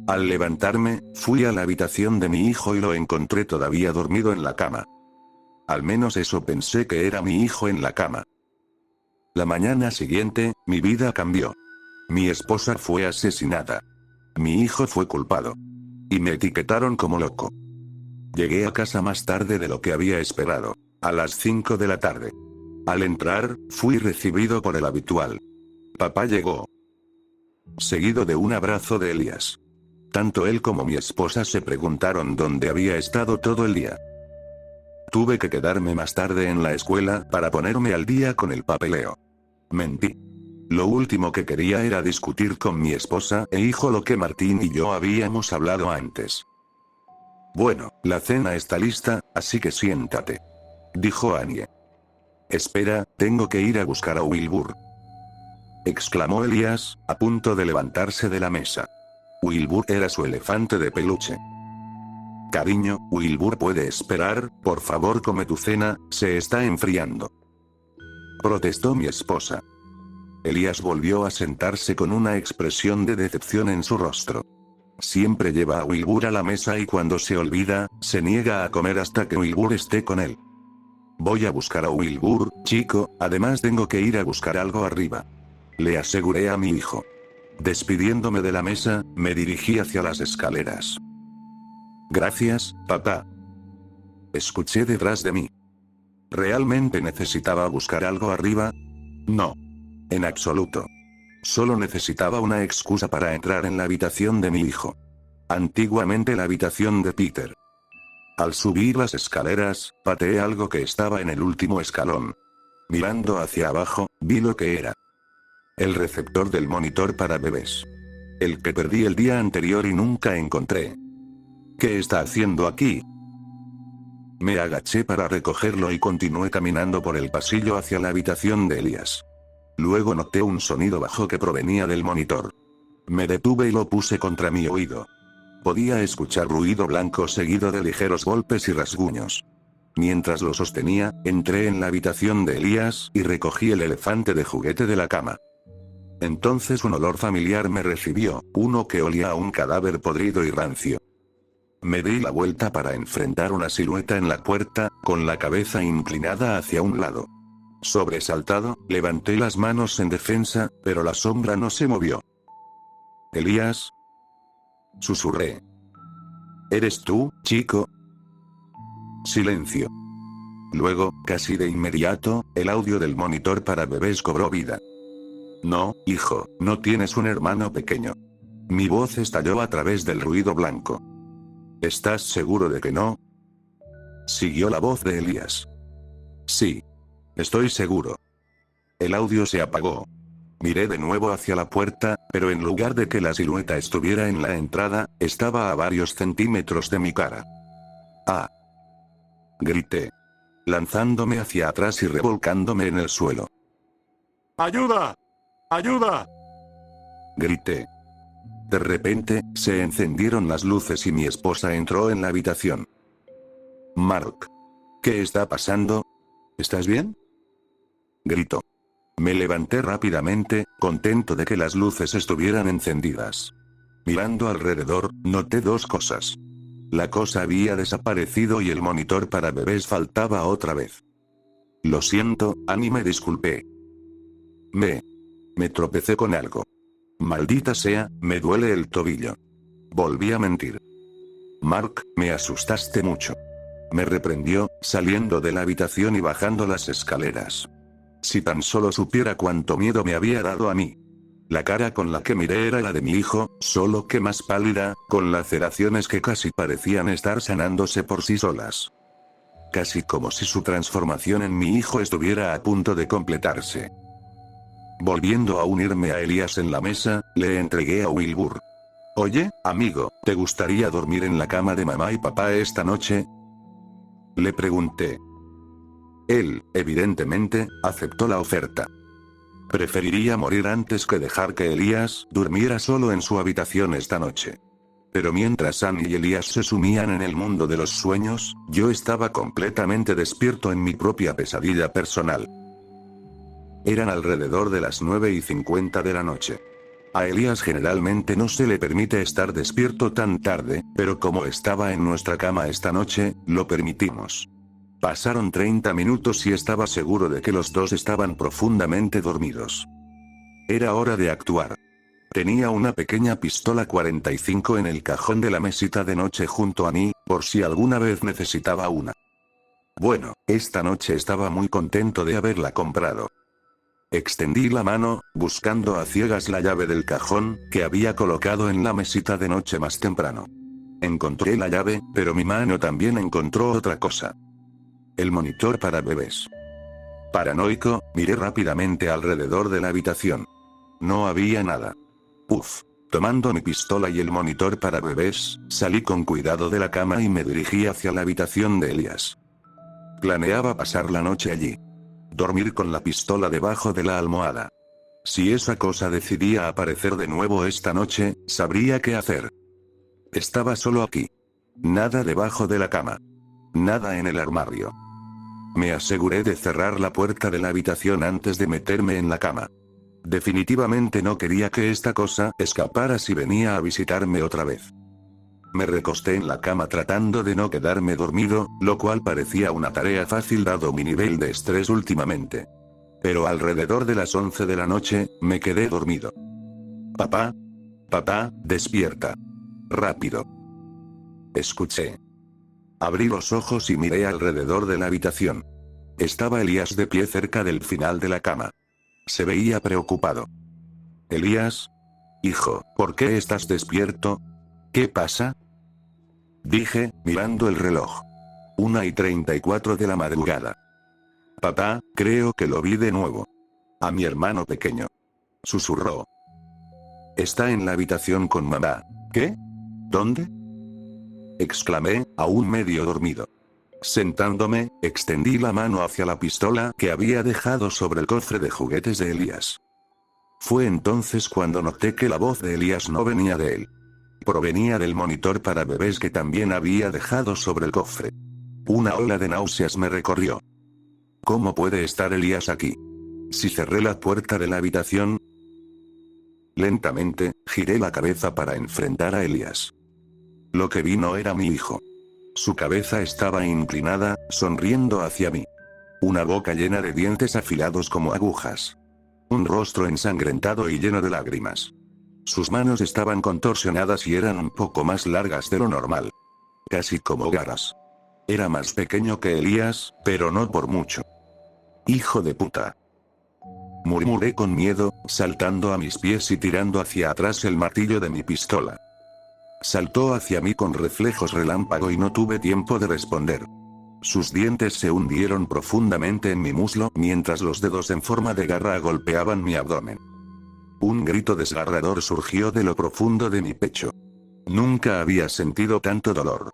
Al levantarme, fui a la habitación de mi hijo y lo encontré todavía dormido en la cama. Al menos eso pensé que era mi hijo en la cama. La mañana siguiente, mi vida cambió. Mi esposa fue asesinada. Mi hijo fue culpado. Y me etiquetaron como loco. Llegué a casa más tarde de lo que había esperado. A las 5 de la tarde. Al entrar, fui recibido por el habitual. Papá llegó. Seguido de un abrazo de Elías. Tanto él como mi esposa se preguntaron dónde había estado todo el día. Tuve que quedarme más tarde en la escuela para ponerme al día con el papeleo. Mentí. Lo último que quería era discutir con mi esposa e hijo lo que Martín y yo habíamos hablado antes. Bueno, la cena está lista, así que siéntate. Dijo Annie. Espera, tengo que ir a buscar a Wilbur. Exclamó Elías, a punto de levantarse de la mesa. Wilbur era su elefante de peluche. Cariño, Wilbur puede esperar, por favor come tu cena, se está enfriando. Protestó mi esposa. Elías volvió a sentarse con una expresión de decepción en su rostro. Siempre lleva a Wilbur a la mesa y cuando se olvida, se niega a comer hasta que Wilbur esté con él. Voy a buscar a Wilbur, chico, además tengo que ir a buscar algo arriba. Le aseguré a mi hijo. Despidiéndome de la mesa, me dirigí hacia las escaleras. Gracias, papá. Escuché detrás de mí. ¿Realmente necesitaba buscar algo arriba? No. En absoluto. Solo necesitaba una excusa para entrar en la habitación de mi hijo. Antiguamente la habitación de Peter. Al subir las escaleras, pateé algo que estaba en el último escalón. Mirando hacia abajo, vi lo que era. El receptor del monitor para bebés. El que perdí el día anterior y nunca encontré. ¿Qué está haciendo aquí? Me agaché para recogerlo y continué caminando por el pasillo hacia la habitación de Elías. Luego noté un sonido bajo que provenía del monitor. Me detuve y lo puse contra mi oído. Podía escuchar ruido blanco seguido de ligeros golpes y rasguños. Mientras lo sostenía, entré en la habitación de Elías y recogí el elefante de juguete de la cama. Entonces un olor familiar me recibió, uno que olía a un cadáver podrido y rancio. Me di la vuelta para enfrentar una silueta en la puerta, con la cabeza inclinada hacia un lado. Sobresaltado, levanté las manos en defensa, pero la sombra no se movió. «Elías», susurré. «¿Eres tú, chico?» Silencio. Luego, casi de inmediato, el audio del monitor para bebés cobró vida. «No, hijo, no tienes un hermano pequeño». Mi voz estalló a través del ruido blanco. «¿Estás seguro de que no?» Siguió la voz de Elías. «Sí. Estoy seguro». El audio se apagó. Miré de nuevo hacia la puerta, pero en lugar de que la silueta estuviera en la entrada, estaba a varios centímetros de mi cara. «¡Ah!», grité, lanzándome hacia atrás y revolcándome en el suelo. «¡Ayuda! ¡Ayuda!», grité. De repente, se encendieron las luces y mi esposa entró en la habitación. «Mark. ¿Qué está pasando? ¿Estás bien?», gritó. Me levanté rápidamente, contento de que las luces estuvieran encendidas. Mirando alrededor, noté dos cosas. La cosa había desaparecido y el monitor para bebés faltaba otra vez. «Lo siento, Annie», me disculpé. Me tropecé con algo. «Maldita sea, me duele el tobillo». Volví a mentir. «Mark, me asustaste mucho», me reprendió, saliendo de la habitación y bajando las escaleras. Si tan solo supiera cuánto miedo me había dado a mí. La cara con la que miré era la de mi hijo, solo que más pálida, con laceraciones que casi parecían estar sanándose por sí solas. Casi como si su transformación en mi hijo estuviera a punto de completarse. Volviendo a unirme a Elías en la mesa, le entregué a Wilbur. «Oye, amigo, ¿te gustaría dormir en la cama de mamá y papá esta noche?», le pregunté. Él, evidentemente, aceptó la oferta. Preferiría morir antes que dejar que Elías durmiera solo en su habitación esta noche. Pero mientras Annie y Elías se sumían en el mundo de los sueños, yo estaba completamente despierto en mi propia pesadilla personal. Eran alrededor de las 9:50 de la noche. A Elías generalmente no se le permite estar despierto tan tarde, pero como estaba en nuestra cama esta noche, lo permitimos. Pasaron 30 minutos y estaba seguro de que los dos estaban profundamente dormidos. Era hora de actuar. Tenía una pequeña pistola 45 en el cajón de la mesita de noche junto a mí, por si alguna vez necesitaba una. Bueno, esta noche estaba muy contento de haberla comprado. Extendí la mano, buscando a ciegas la llave del cajón, que había colocado en la mesita de noche más temprano. Encontré la llave, pero mi mano también encontró otra cosa. El monitor para bebés. Paranoico, miré rápidamente alrededor de la habitación. No había nada. Tomando mi pistola y el monitor para bebés, salí con cuidado de la cama y me dirigí hacia la habitación de Elías. Planeaba pasar la noche allí. Dormir con la pistola debajo de la almohada. Si esa cosa decidía aparecer de nuevo esta noche, sabría qué hacer. Estaba solo aquí. Nada debajo de la cama. Nada en el armario. Me aseguré de cerrar la puerta de la habitación antes de meterme en la cama. Definitivamente no quería que esta cosa escapara si venía a visitarme otra vez. Me recosté en la cama tratando de no quedarme dormido, lo cual parecía una tarea fácil dado mi nivel de estrés últimamente. Pero alrededor de las 11 de la noche, me quedé dormido. Papá. Papá, despierta. Rápido. Escuché. Abrí los ojos y miré alrededor de la habitación. Estaba Elías de pie cerca del final de la cama. Se veía preocupado. Elías. Hijo, ¿por qué estás despierto? ¿Qué pasa? Dije, mirando el reloj. 1:34 de la madrugada. Papá, creo que lo vi de nuevo. A mi hermano pequeño. Susurró. Está en la habitación con mamá. ¿Qué? ¿Dónde? Exclamé, aún medio dormido. Sentándome, extendí la mano hacia la pistola que había dejado sobre el cofre de juguetes de Elías. Fue entonces cuando noté que la voz de Elías no venía de él. Provenía del monitor para bebés que también había dejado sobre el cofre. Una ola de náuseas me recorrió. ¿Cómo puede estar Elías aquí? Si cerré la puerta de la habitación. Lentamente, giré la cabeza para enfrentar a Elías. Lo que vi no era mi hijo. Su cabeza estaba inclinada, sonriendo hacia mí. Una boca llena de dientes afilados como agujas. Un rostro ensangrentado y lleno de lágrimas. Sus manos estaban contorsionadas y eran un poco más largas de lo normal. Casi como garras. Era más pequeño que Elías, pero no por mucho. Hijo de puta. Murmuré con miedo, saltando a mis pies y tirando hacia atrás el martillo de mi pistola. Saltó hacia mí con reflejos relámpago y no tuve tiempo de responder. Sus dientes se hundieron profundamente en mi muslo mientras los dedos en forma de garra golpeaban mi abdomen. Un grito desgarrador surgió de lo profundo de mi pecho. Nunca había sentido tanto dolor.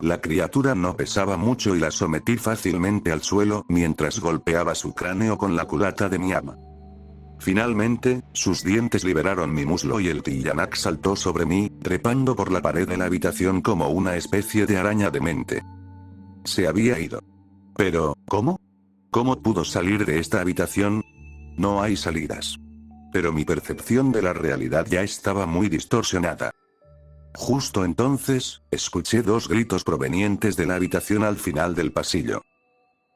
La criatura no pesaba mucho y la sometí fácilmente al suelo mientras golpeaba su cráneo con la culata de mi arma. Finalmente, sus dientes liberaron mi muslo y el Tillanak saltó sobre mí, trepando por la pared de la habitación como una especie de araña demente. Se había ido. Pero, ¿cómo? ¿Cómo pudo salir de esta habitación? No hay salidas. Pero mi percepción de la realidad ya estaba muy distorsionada. Justo entonces, escuché dos gritos provenientes de la habitación al final del pasillo.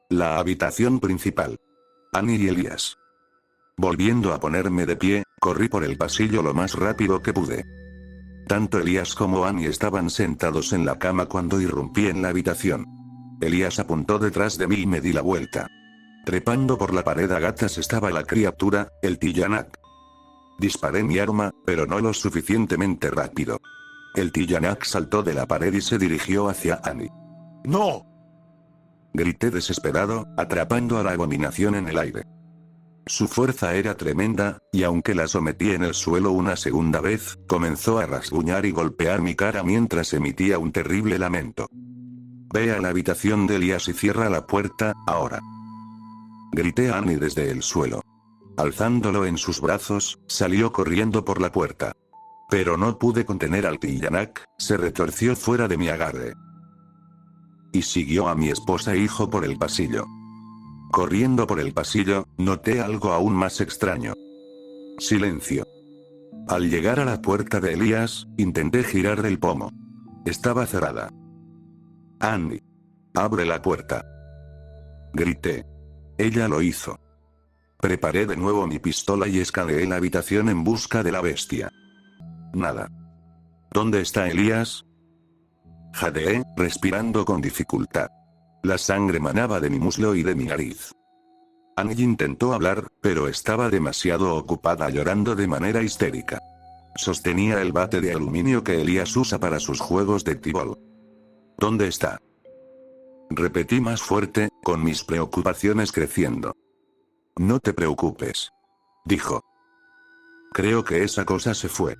La habitación principal. Annie y Elías. Volviendo a ponerme de pie, corrí por el pasillo lo más rápido que pude. Tanto Elías como Annie estaban sentados en la cama cuando irrumpí en la habitación. Elías apuntó detrás de mí y me di la vuelta. Trepando por la pared a gatas estaba la criatura, el Tillanak. Disparé mi arma, pero no lo suficientemente rápido. El Tillanak saltó de la pared y se dirigió hacia Annie. ¡No! Grité desesperado, atrapando a la abominación en el aire. Su fuerza era tremenda, y aunque la sometí en el suelo una segunda vez, comenzó a rasguñar y golpear mi cara mientras emitía un terrible lamento. Ve a la habitación de Elías y cierra la puerta, ahora. Grité a Annie desde el suelo. Alzándolo en sus brazos, salió corriendo por la puerta. Pero no pude contener al Tillanak, se retorció fuera de mi agarre. Y siguió a mi esposa e hijo por el pasillo. Corriendo por el pasillo, noté algo aún más extraño. Silencio. Al llegar a la puerta de Elías, intenté girar el pomo. Estaba cerrada. Annie. Abre la puerta. Grité. Ella lo hizo. Preparé de nuevo mi pistola y escaneé la habitación en busca de la bestia. Nada. ¿Dónde está Elías? Jadeé, respirando con dificultad. La sangre manaba de mi muslo y de mi nariz. Annie intentó hablar, pero estaba demasiado ocupada llorando de manera histérica. Sostenía el bate de aluminio que Elías usa para sus juegos de tibol. ¿Dónde está? Repetí más fuerte, con mis preocupaciones creciendo. No te preocupes. Dijo. Creo que esa cosa se fue.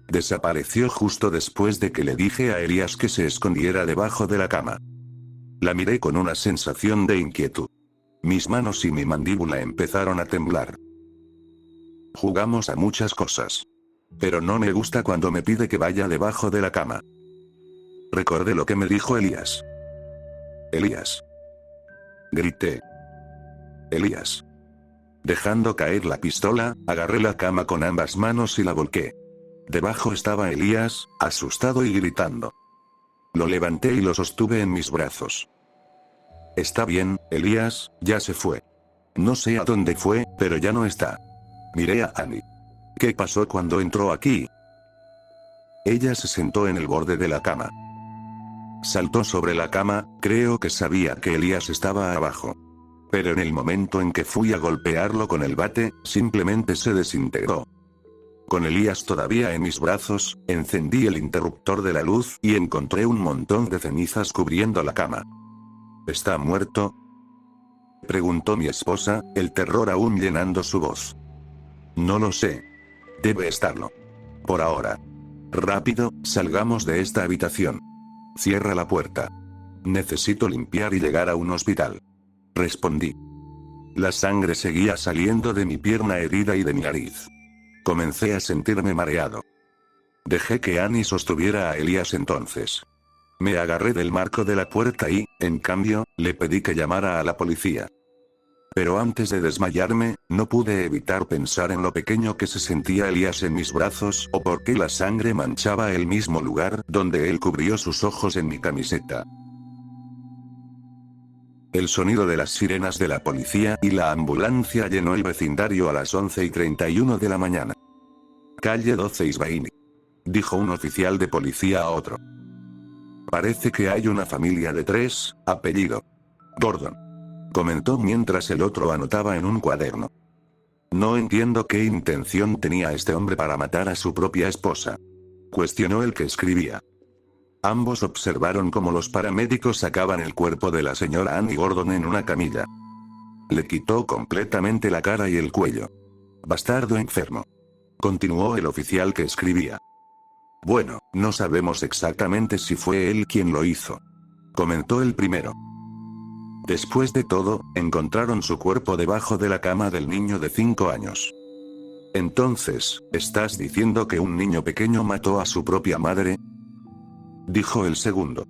Desapareció justo después de que le dije a Elías que se escondiera debajo de la cama. La miré con una sensación de inquietud. Mis manos y mi mandíbula empezaron a temblar. Jugamos a muchas cosas. Pero no me gusta cuando me pide que vaya debajo de la cama. Recordé lo que me dijo Elías. Elías. Grité. Elías. Dejando caer la pistola, agarré la cama con ambas manos y la volqué. Debajo estaba Elías, asustado y gritando. Lo levanté y lo sostuve en mis brazos. Está bien, Elías, ya se fue. No sé a dónde fue, pero ya no está. Miré a Annie. ¿Qué pasó cuando entró aquí? Ella se sentó en el borde de la cama. Saltó sobre la cama, creo que sabía que Elías estaba abajo. Pero en el momento en que fui a golpearlo con el bate, simplemente se desintegró. Con Elías todavía en mis brazos, encendí el interruptor de la luz y encontré un montón de cenizas cubriendo la cama. ¿Está muerto?, preguntó mi esposa, el terror aún llenando su voz. No lo sé. Debe estarlo. Por ahora. Rápido, salgamos de esta habitación. Cierra la puerta. Necesito limpiar y llegar a un hospital. Respondí. La sangre seguía saliendo de mi pierna herida y de mi nariz. Comencé a sentirme mareado. Dejé que Annie sostuviera a Elías entonces. Me agarré del marco de la puerta y, en cambio, le pedí que llamara a la policía. Pero antes de desmayarme, no pude evitar pensar en lo pequeño que se sentía Elías en mis brazos o por qué la sangre manchaba el mismo lugar donde él cubrió sus ojos en mi camiseta. El sonido de las sirenas de la policía y la ambulancia llenó el vecindario a las 11:31 de la mañana. Calle 12 Isbaini, dijo un oficial de policía a otro. Parece que hay una familia de 3, apellido Gordon, comentó mientras el otro anotaba en un cuaderno. No entiendo qué intención tenía este hombre para matar a su propia esposa, cuestionó el que escribía. Ambos observaron cómo los paramédicos sacaban el cuerpo de la señora Annie Gordon en una camilla. Le quitó completamente la cara y el cuello. Bastardo enfermo, continuó el oficial que escribía. Bueno, no sabemos exactamente si fue él quien lo hizo, comentó el primero. Después de todo, encontraron su cuerpo debajo de la cama del niño de 5 años. Entonces, ¿estás diciendo que un niño pequeño mató a su propia madre?, dijo el segundo.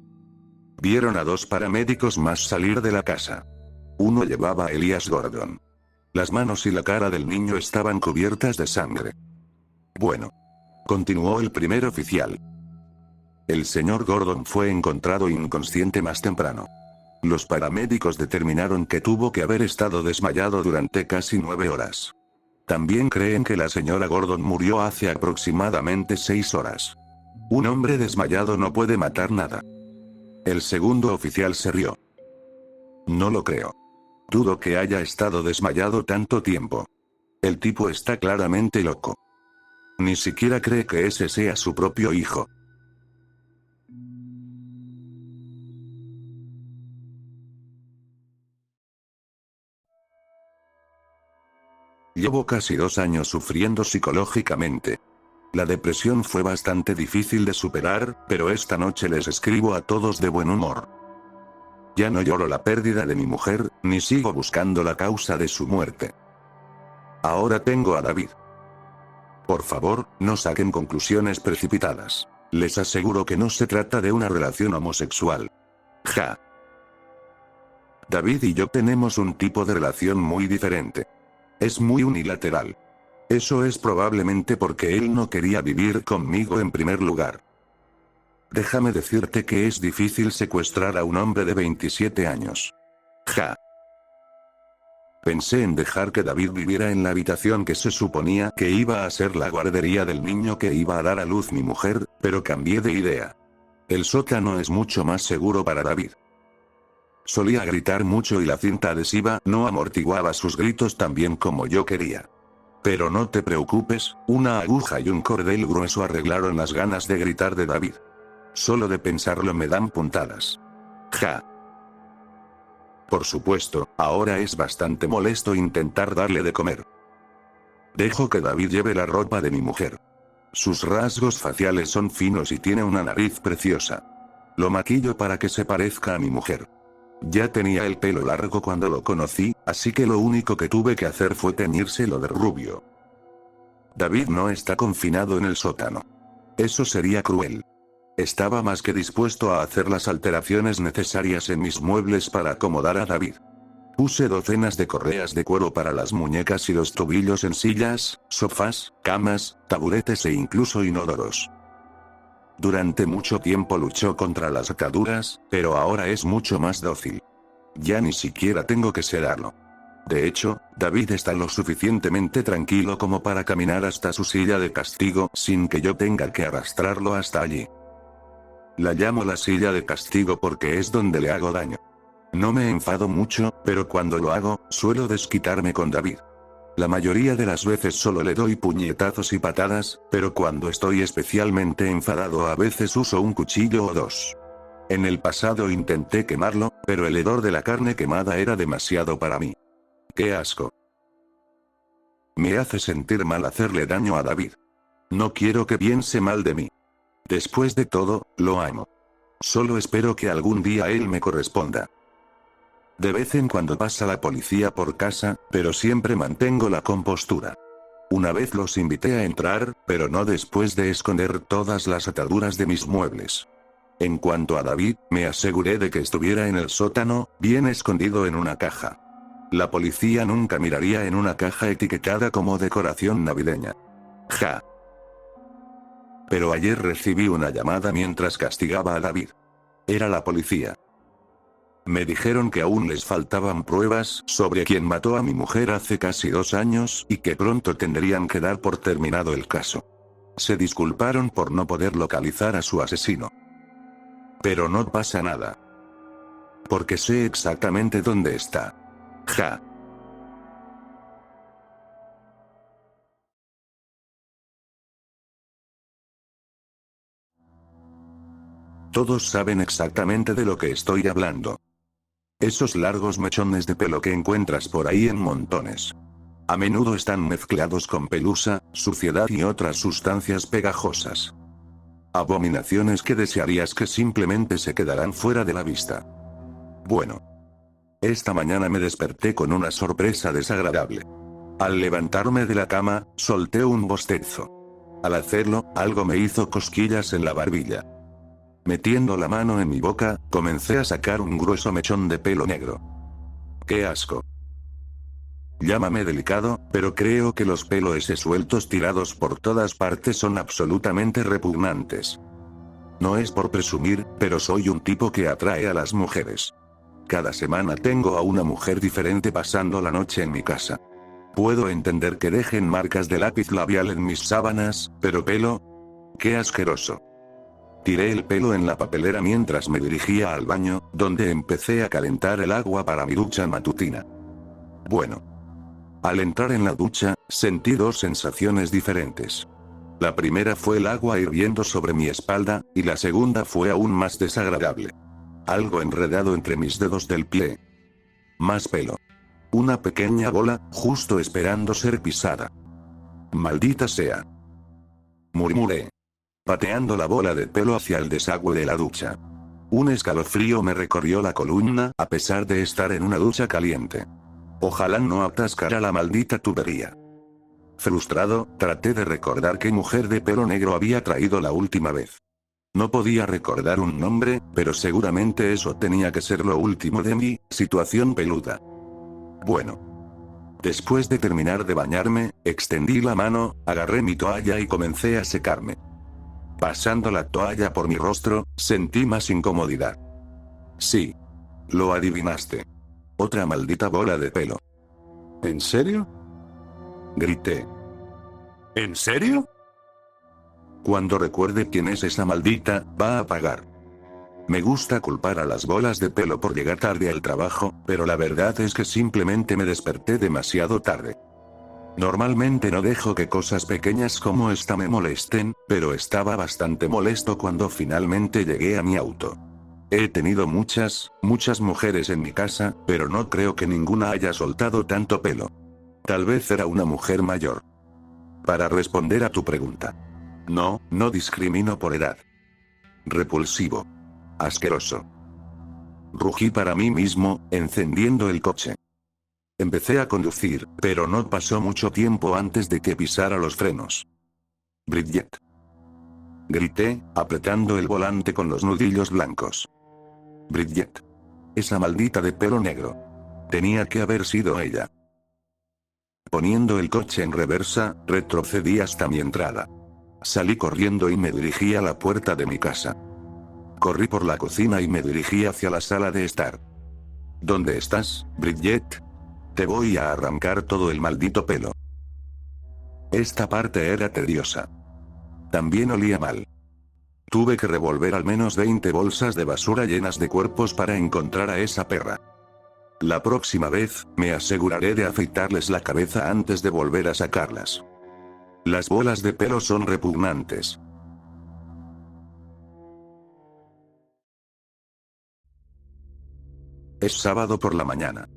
Vieron a 2 paramédicos más salir de la casa. Uno llevaba a Elías Gordon. Las manos y la cara del niño estaban cubiertas de sangre. Bueno, continuó el primer oficial. El señor Gordon fue encontrado inconsciente más temprano. Los paramédicos determinaron que tuvo que haber estado desmayado durante casi 9 horas. También creen que la señora Gordon murió hace aproximadamente 6 horas. Un hombre desmayado no puede matar nada. El segundo oficial se rió. No lo creo. Dudo que haya estado desmayado tanto tiempo. El tipo está claramente loco. Ni siquiera cree que ese sea su propio hijo. Llevo casi 2 años sufriendo psicológicamente. La depresión fue bastante difícil de superar, pero esta noche les escribo a todos de buen humor. Ya no lloro la pérdida de mi mujer, ni sigo buscando la causa de su muerte. Ahora tengo a David. Por favor, no saquen conclusiones precipitadas. Les aseguro que no se trata de una relación homosexual. Ja. David y yo tenemos un tipo de relación muy diferente. Es muy unilateral. Eso es probablemente porque él no quería vivir conmigo en primer lugar. Déjame decirte que es difícil secuestrar a un hombre de 27 años. Ja. Pensé en dejar que David viviera en la habitación que se suponía que iba a ser la guardería del niño que iba a dar a luz mi mujer, pero cambié de idea. El sótano es mucho más seguro para David. Solía gritar mucho y la cinta adhesiva no amortiguaba sus gritos tan bien como yo quería. Pero no te preocupes, una aguja y un cordel grueso arreglaron las ganas de gritar de David. Solo de pensarlo me dan puntadas. Ja. Por supuesto, ahora es bastante molesto intentar darle de comer. Dejo que David lleve la ropa de mi mujer. Sus rasgos faciales son finos y tiene una nariz preciosa. Lo maquillo para que se parezca a mi mujer. Ya tenía el pelo largo cuando lo conocí, así que lo único que tuve que hacer fue teñírselo de rubio. David no está confinado en el sótano. Eso sería cruel. Estaba más que dispuesto a hacer las alteraciones necesarias en mis muebles para acomodar a David. Puse docenas de correas de cuero para las muñecas y los tobillos en sillas, sofás, camas, taburetes e incluso inodoros. Durante mucho tiempo luchó contra las ataduras, pero ahora es mucho más dócil. Ya ni siquiera tengo que sedarlo. De hecho, David está lo suficientemente tranquilo como para caminar hasta su silla de castigo sin que yo tenga que arrastrarlo hasta allí. La llamo la silla de castigo porque es donde le hago daño. No me enfado mucho, pero cuando lo hago, suelo desquitarme con David. La mayoría de las veces solo le doy puñetazos y patadas, pero cuando estoy especialmente enfadado a veces uso un cuchillo o dos. En el pasado intenté quemarlo, pero el hedor de la carne quemada era demasiado para mí. ¡Qué asco! Me hace sentir mal hacerle daño a David. No quiero que piense mal de mí. Después de todo, lo amo. Solo espero que algún día él me corresponda. De vez en cuando pasa la policía por casa, pero siempre mantengo la compostura. Una vez los invité a entrar, pero no después de esconder todas las ataduras de mis muebles. En cuanto a David, me aseguré de que estuviera en el sótano, bien escondido en una caja. La policía nunca miraría en una caja etiquetada como decoración navideña. Ja. Pero ayer recibí una llamada mientras castigaba a David. Era la policía. Me dijeron que aún les faltaban pruebas sobre quién mató a mi mujer hace casi 2 años y que pronto tendrían que dar por terminado el caso. Se disculparon por no poder localizar a su asesino. Pero no pasa nada. Porque sé exactamente dónde está. Ja. Todos saben exactamente de lo que estoy hablando. Esos largos mechones de pelo que encuentras por ahí en montones. A menudo están mezclados con pelusa, suciedad y otras sustancias pegajosas. Abominaciones que desearías que simplemente se quedaran fuera de la vista. Bueno. Esta mañana me desperté con una sorpresa desagradable. Al levantarme de la cama, solté un bostezo. Al hacerlo, algo me hizo cosquillas en la barbilla. Metiendo la mano en mi boca, comencé a sacar un grueso mechón de pelo negro. ¡Qué asco! Llámame delicado, pero creo que los pelos sueltos tirados por todas partes son absolutamente repugnantes. No es por presumir, pero soy un tipo que atrae a las mujeres. Cada semana tengo a una mujer diferente pasando la noche en mi casa. Puedo entender que dejen marcas de lápiz labial en mis sábanas, pero pelo... ¡Qué asqueroso! Tiré el pelo en la papelera mientras me dirigía al baño, donde empecé a calentar el agua para mi ducha matutina. Bueno. Al entrar en la ducha, sentí 2 sensaciones diferentes. La primera fue el agua hirviendo sobre mi espalda, y la segunda fue aún más desagradable. Algo enredado entre mis dedos del pie. Más pelo. Una pequeña bola, justo esperando ser pisada. Maldita sea. Murmuré, pateando la bola de pelo hacia el desagüe de la ducha. Un escalofrío me recorrió la columna, a pesar de estar en una ducha caliente. Ojalá no atascara la maldita tubería. Frustrado, traté de recordar qué mujer de pelo negro había traído la última vez. No podía recordar un nombre, pero seguramente eso tenía que ser lo último de mi situación peluda. Bueno. Después de terminar de bañarme, extendí la mano, agarré mi toalla y comencé a secarme. Pasando la toalla por mi rostro, sentí más incomodidad. Sí. Lo adivinaste. Otra maldita bola de pelo. ¿En serio? Grité. ¿En serio? Cuando recuerde quién es esa maldita, va a pagar. Me gusta culpar a las bolas de pelo por llegar tarde al trabajo, pero la verdad es que simplemente me desperté demasiado tarde. Normalmente no dejo que cosas pequeñas como esta me molesten, pero estaba bastante molesto cuando finalmente llegué a mi auto. He tenido muchas mujeres en mi casa, pero no creo que ninguna haya soltado tanto pelo. Tal vez era una mujer mayor. Para responder a tu pregunta. No discrimino por edad. Repulsivo. Asqueroso. Rugí para mí mismo, encendiendo el coche. Empecé a conducir, pero no pasó mucho tiempo antes de que pisara los frenos. Bridget. Grité, apretando el volante con los nudillos blancos. Bridget. Esa maldita de pelo negro. Tenía que haber sido ella. Poniendo el coche en reversa, retrocedí hasta mi entrada. Salí corriendo y me dirigí a la puerta de mi casa. Corrí por la cocina y me dirigí hacia la sala de estar. ¿Dónde estás, Bridget? Te voy a arrancar todo el maldito pelo. Esta parte era tediosa. También olía mal. Tuve que revolver al menos 20 bolsas de basura llenas de cuerpos para encontrar a esa perra. La próxima vez, me aseguraré de afeitarles la cabeza antes de volver a sacarlas. Las bolas de pelo son repugnantes. Es sábado por la mañana.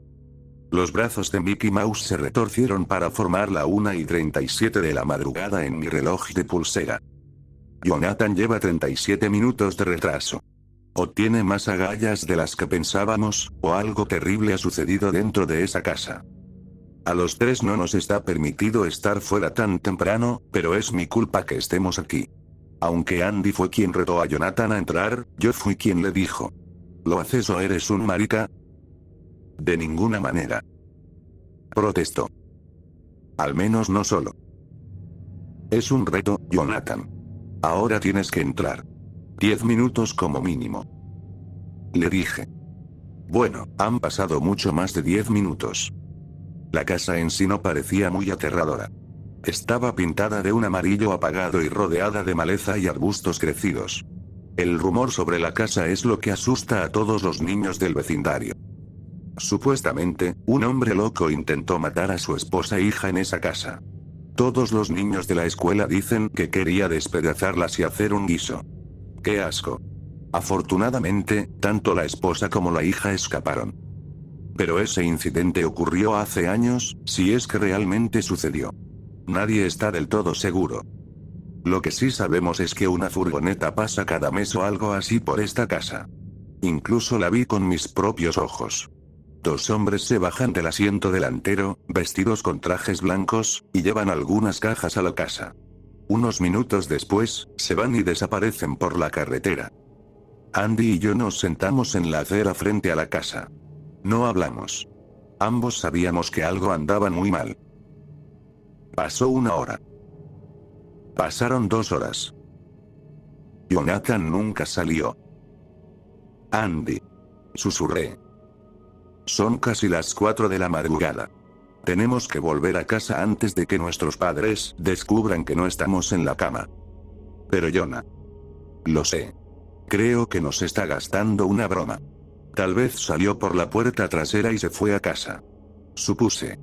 Los brazos de Mickey Mouse se retorcieron para formar la 1:37 de la madrugada en mi reloj de pulsera. Jonathan lleva 37 minutos de retraso. O tiene más agallas de las que pensábamos, o algo terrible ha sucedido dentro de esa casa. A los tres no nos está permitido estar fuera tan temprano, pero es mi culpa que estemos aquí. Aunque Andy fue quien retó a Jonathan a entrar, yo fui quien le dijo: ¿lo haces o eres un marica? De ninguna manera. Protestó. Al menos no solo. Es un reto, Jonathan. Ahora tienes que entrar. 10 minutos como mínimo. Le dije. Bueno, han pasado mucho más de 10 minutos. La casa en sí no parecía muy aterradora. Estaba pintada de un amarillo apagado y rodeada de maleza y arbustos crecidos. El rumor sobre la casa es lo que asusta a todos los niños del vecindario. Supuestamente, un hombre loco intentó matar a su esposa e hija en esa casa. Todos los niños de la escuela dicen que quería despedazarlas y hacer un guiso. ¡Qué asco! Afortunadamente, tanto la esposa como la hija escaparon. Pero ese incidente ocurrió hace años, si es que realmente sucedió. Nadie está del todo seguro. Lo que sí sabemos es que una furgoneta pasa cada mes o algo así por esta casa. Incluso la vi con mis propios ojos. 2 hombres se bajan del asiento delantero, vestidos con trajes blancos, y llevan algunas cajas a la casa. Unos minutos después, se van y desaparecen por la carretera. Andy y yo nos sentamos en la acera frente a la casa. No hablamos. Ambos sabíamos que algo andaba muy mal. Pasó 1 hora. Pasaron 2 horas. Jonathan nunca salió. Andy. Susurré. Son casi las 4 de la madrugada. Tenemos que volver a casa antes de que nuestros padres descubran que no estamos en la cama. Pero Jonah. Lo sé. Creo que nos está gastando una broma. Tal vez salió por la puerta trasera y se fue a casa. Supuse.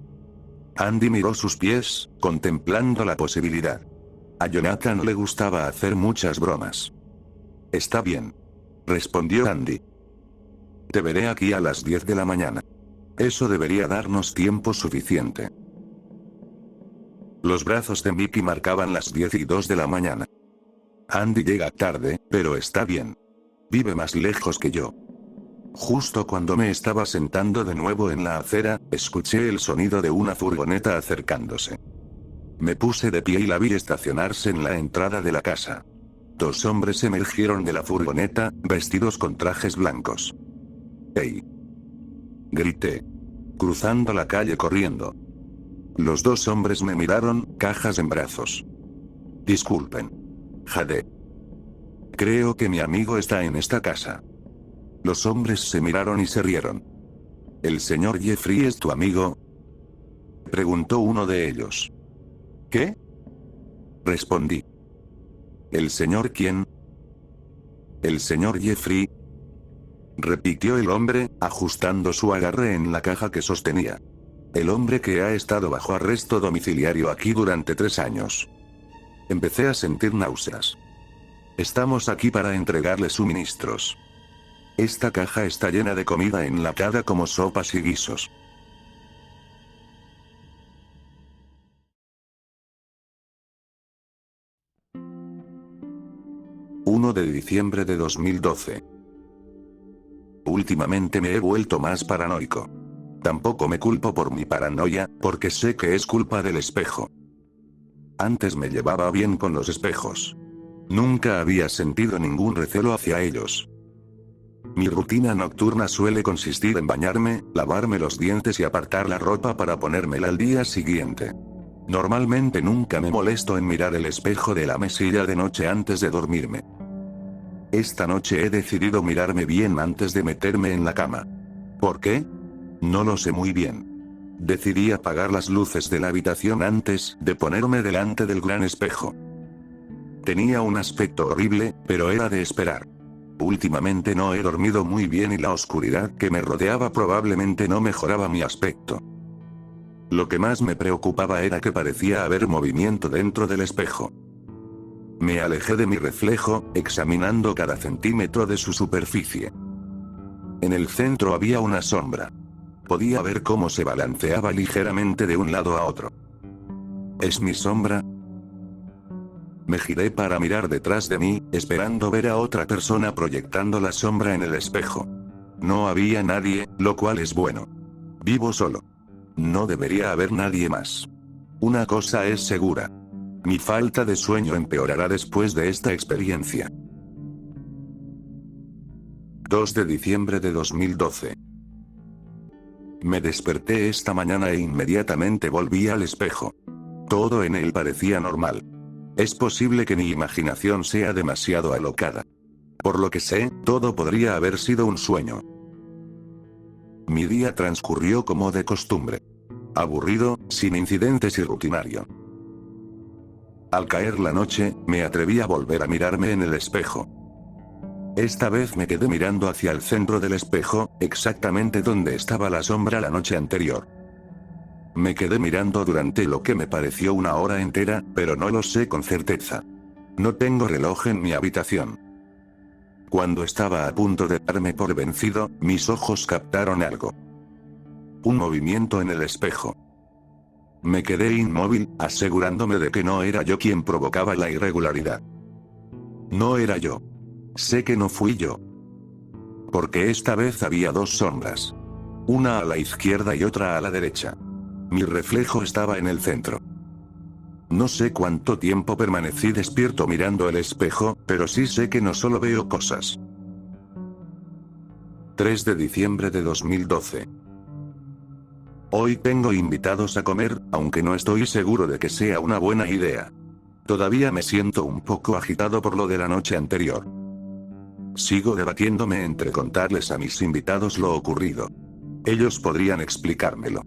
Andy miró sus pies, contemplando la posibilidad. A Jonathan le gustaba hacer muchas bromas. Está bien. Respondió Andy. Te veré aquí a las 10 de la mañana. Eso debería darnos tiempo suficiente. Los brazos de Mickey marcaban las 10:02 de la mañana. Andy llega tarde, pero está bien. Vive más lejos que yo. Justo cuando me estaba sentando de nuevo en la acera, escuché el sonido de una furgoneta acercándose. Me puse de pie y la vi estacionarse en la entrada de la casa. 2 hombres emergieron de la furgoneta, vestidos con trajes blancos. ¡Ey! Grité. Cruzando la calle corriendo. Los 2 hombres me miraron, cajas en brazos. Disculpen. Jade. Creo que mi amigo está en esta casa. Los hombres se miraron y se rieron. ¿El señor Jeffrey es tu amigo?, preguntó uno de ellos. ¿Qué?, respondí. ¿El señor quién? El señor Jeffrey, repitió el hombre, ajustando su agarre en la caja que sostenía. El hombre que ha estado bajo arresto domiciliario aquí durante 3 años. Empecé a sentir náuseas. Estamos aquí para entregarle suministros. Esta caja está llena de comida enlatada como sopas y guisos. ...1 de diciembre de 2012. Últimamente me he vuelto más paranoico. Tampoco me culpo por mi paranoia, porque sé que es culpa del espejo. Antes me llevaba bien con los espejos. Nunca había sentido ningún recelo hacia ellos. Mi rutina nocturna suele consistir en bañarme, lavarme los dientes y apartar la ropa para ponérmela al día siguiente. Normalmente nunca me molesto en mirar el espejo de la mesilla de noche antes de dormirme. Esta noche he decidido mirarme bien antes de meterme en la cama. ¿Por qué? No lo sé muy bien. Decidí apagar las luces de la habitación antes de ponerme delante del gran espejo. Tenía un aspecto horrible, pero era de esperar. Últimamente no he dormido muy bien y la oscuridad que me rodeaba probablemente no mejoraba mi aspecto. Lo que más me preocupaba era que parecía haber movimiento dentro del espejo. Me alejé de mi reflejo, examinando cada centímetro de su superficie. En el centro había una sombra. Podía ver cómo se balanceaba ligeramente de un lado a otro. ¿Es mi sombra? Me giré para mirar detrás de mí, esperando ver a otra persona proyectando la sombra en el espejo. No había nadie, lo cual es bueno. Vivo solo. No debería haber nadie más. Una cosa es segura. Mi falta de sueño empeorará después de esta experiencia. 2 de diciembre de 2012. Me desperté esta mañana e inmediatamente volví al espejo. Todo en él parecía normal. Es posible que mi imaginación sea demasiado alocada. Por lo que sé, todo podría haber sido un sueño. Mi día transcurrió como de costumbre. Aburrido, sin incidentes y rutinario. Al caer la noche, me atreví a volver a mirarme en el espejo. Esta vez me quedé mirando hacia el centro del espejo, exactamente donde estaba la sombra la noche anterior. Me quedé mirando durante lo que me pareció una hora entera, pero no lo sé con certeza. No tengo reloj en mi habitación. Cuando estaba a punto de darme por vencido, mis ojos captaron algo. Un movimiento en el espejo. Me quedé inmóvil, asegurándome de que no era yo quien provocaba la irregularidad. No era yo. Sé que no fui yo. Porque esta vez había dos sombras. Una a la izquierda y otra a la derecha. Mi reflejo estaba en el centro. No sé cuánto tiempo permanecí despierto mirando el espejo, pero sí sé que no solo veo cosas. 3 de diciembre de 2012. Hoy tengo invitados a comer, aunque no estoy seguro de que sea una buena idea. Todavía me siento un poco agitado por lo de la noche anterior. Sigo debatiéndome entre contarles a mis invitados lo ocurrido. Ellos podrían explicármelo.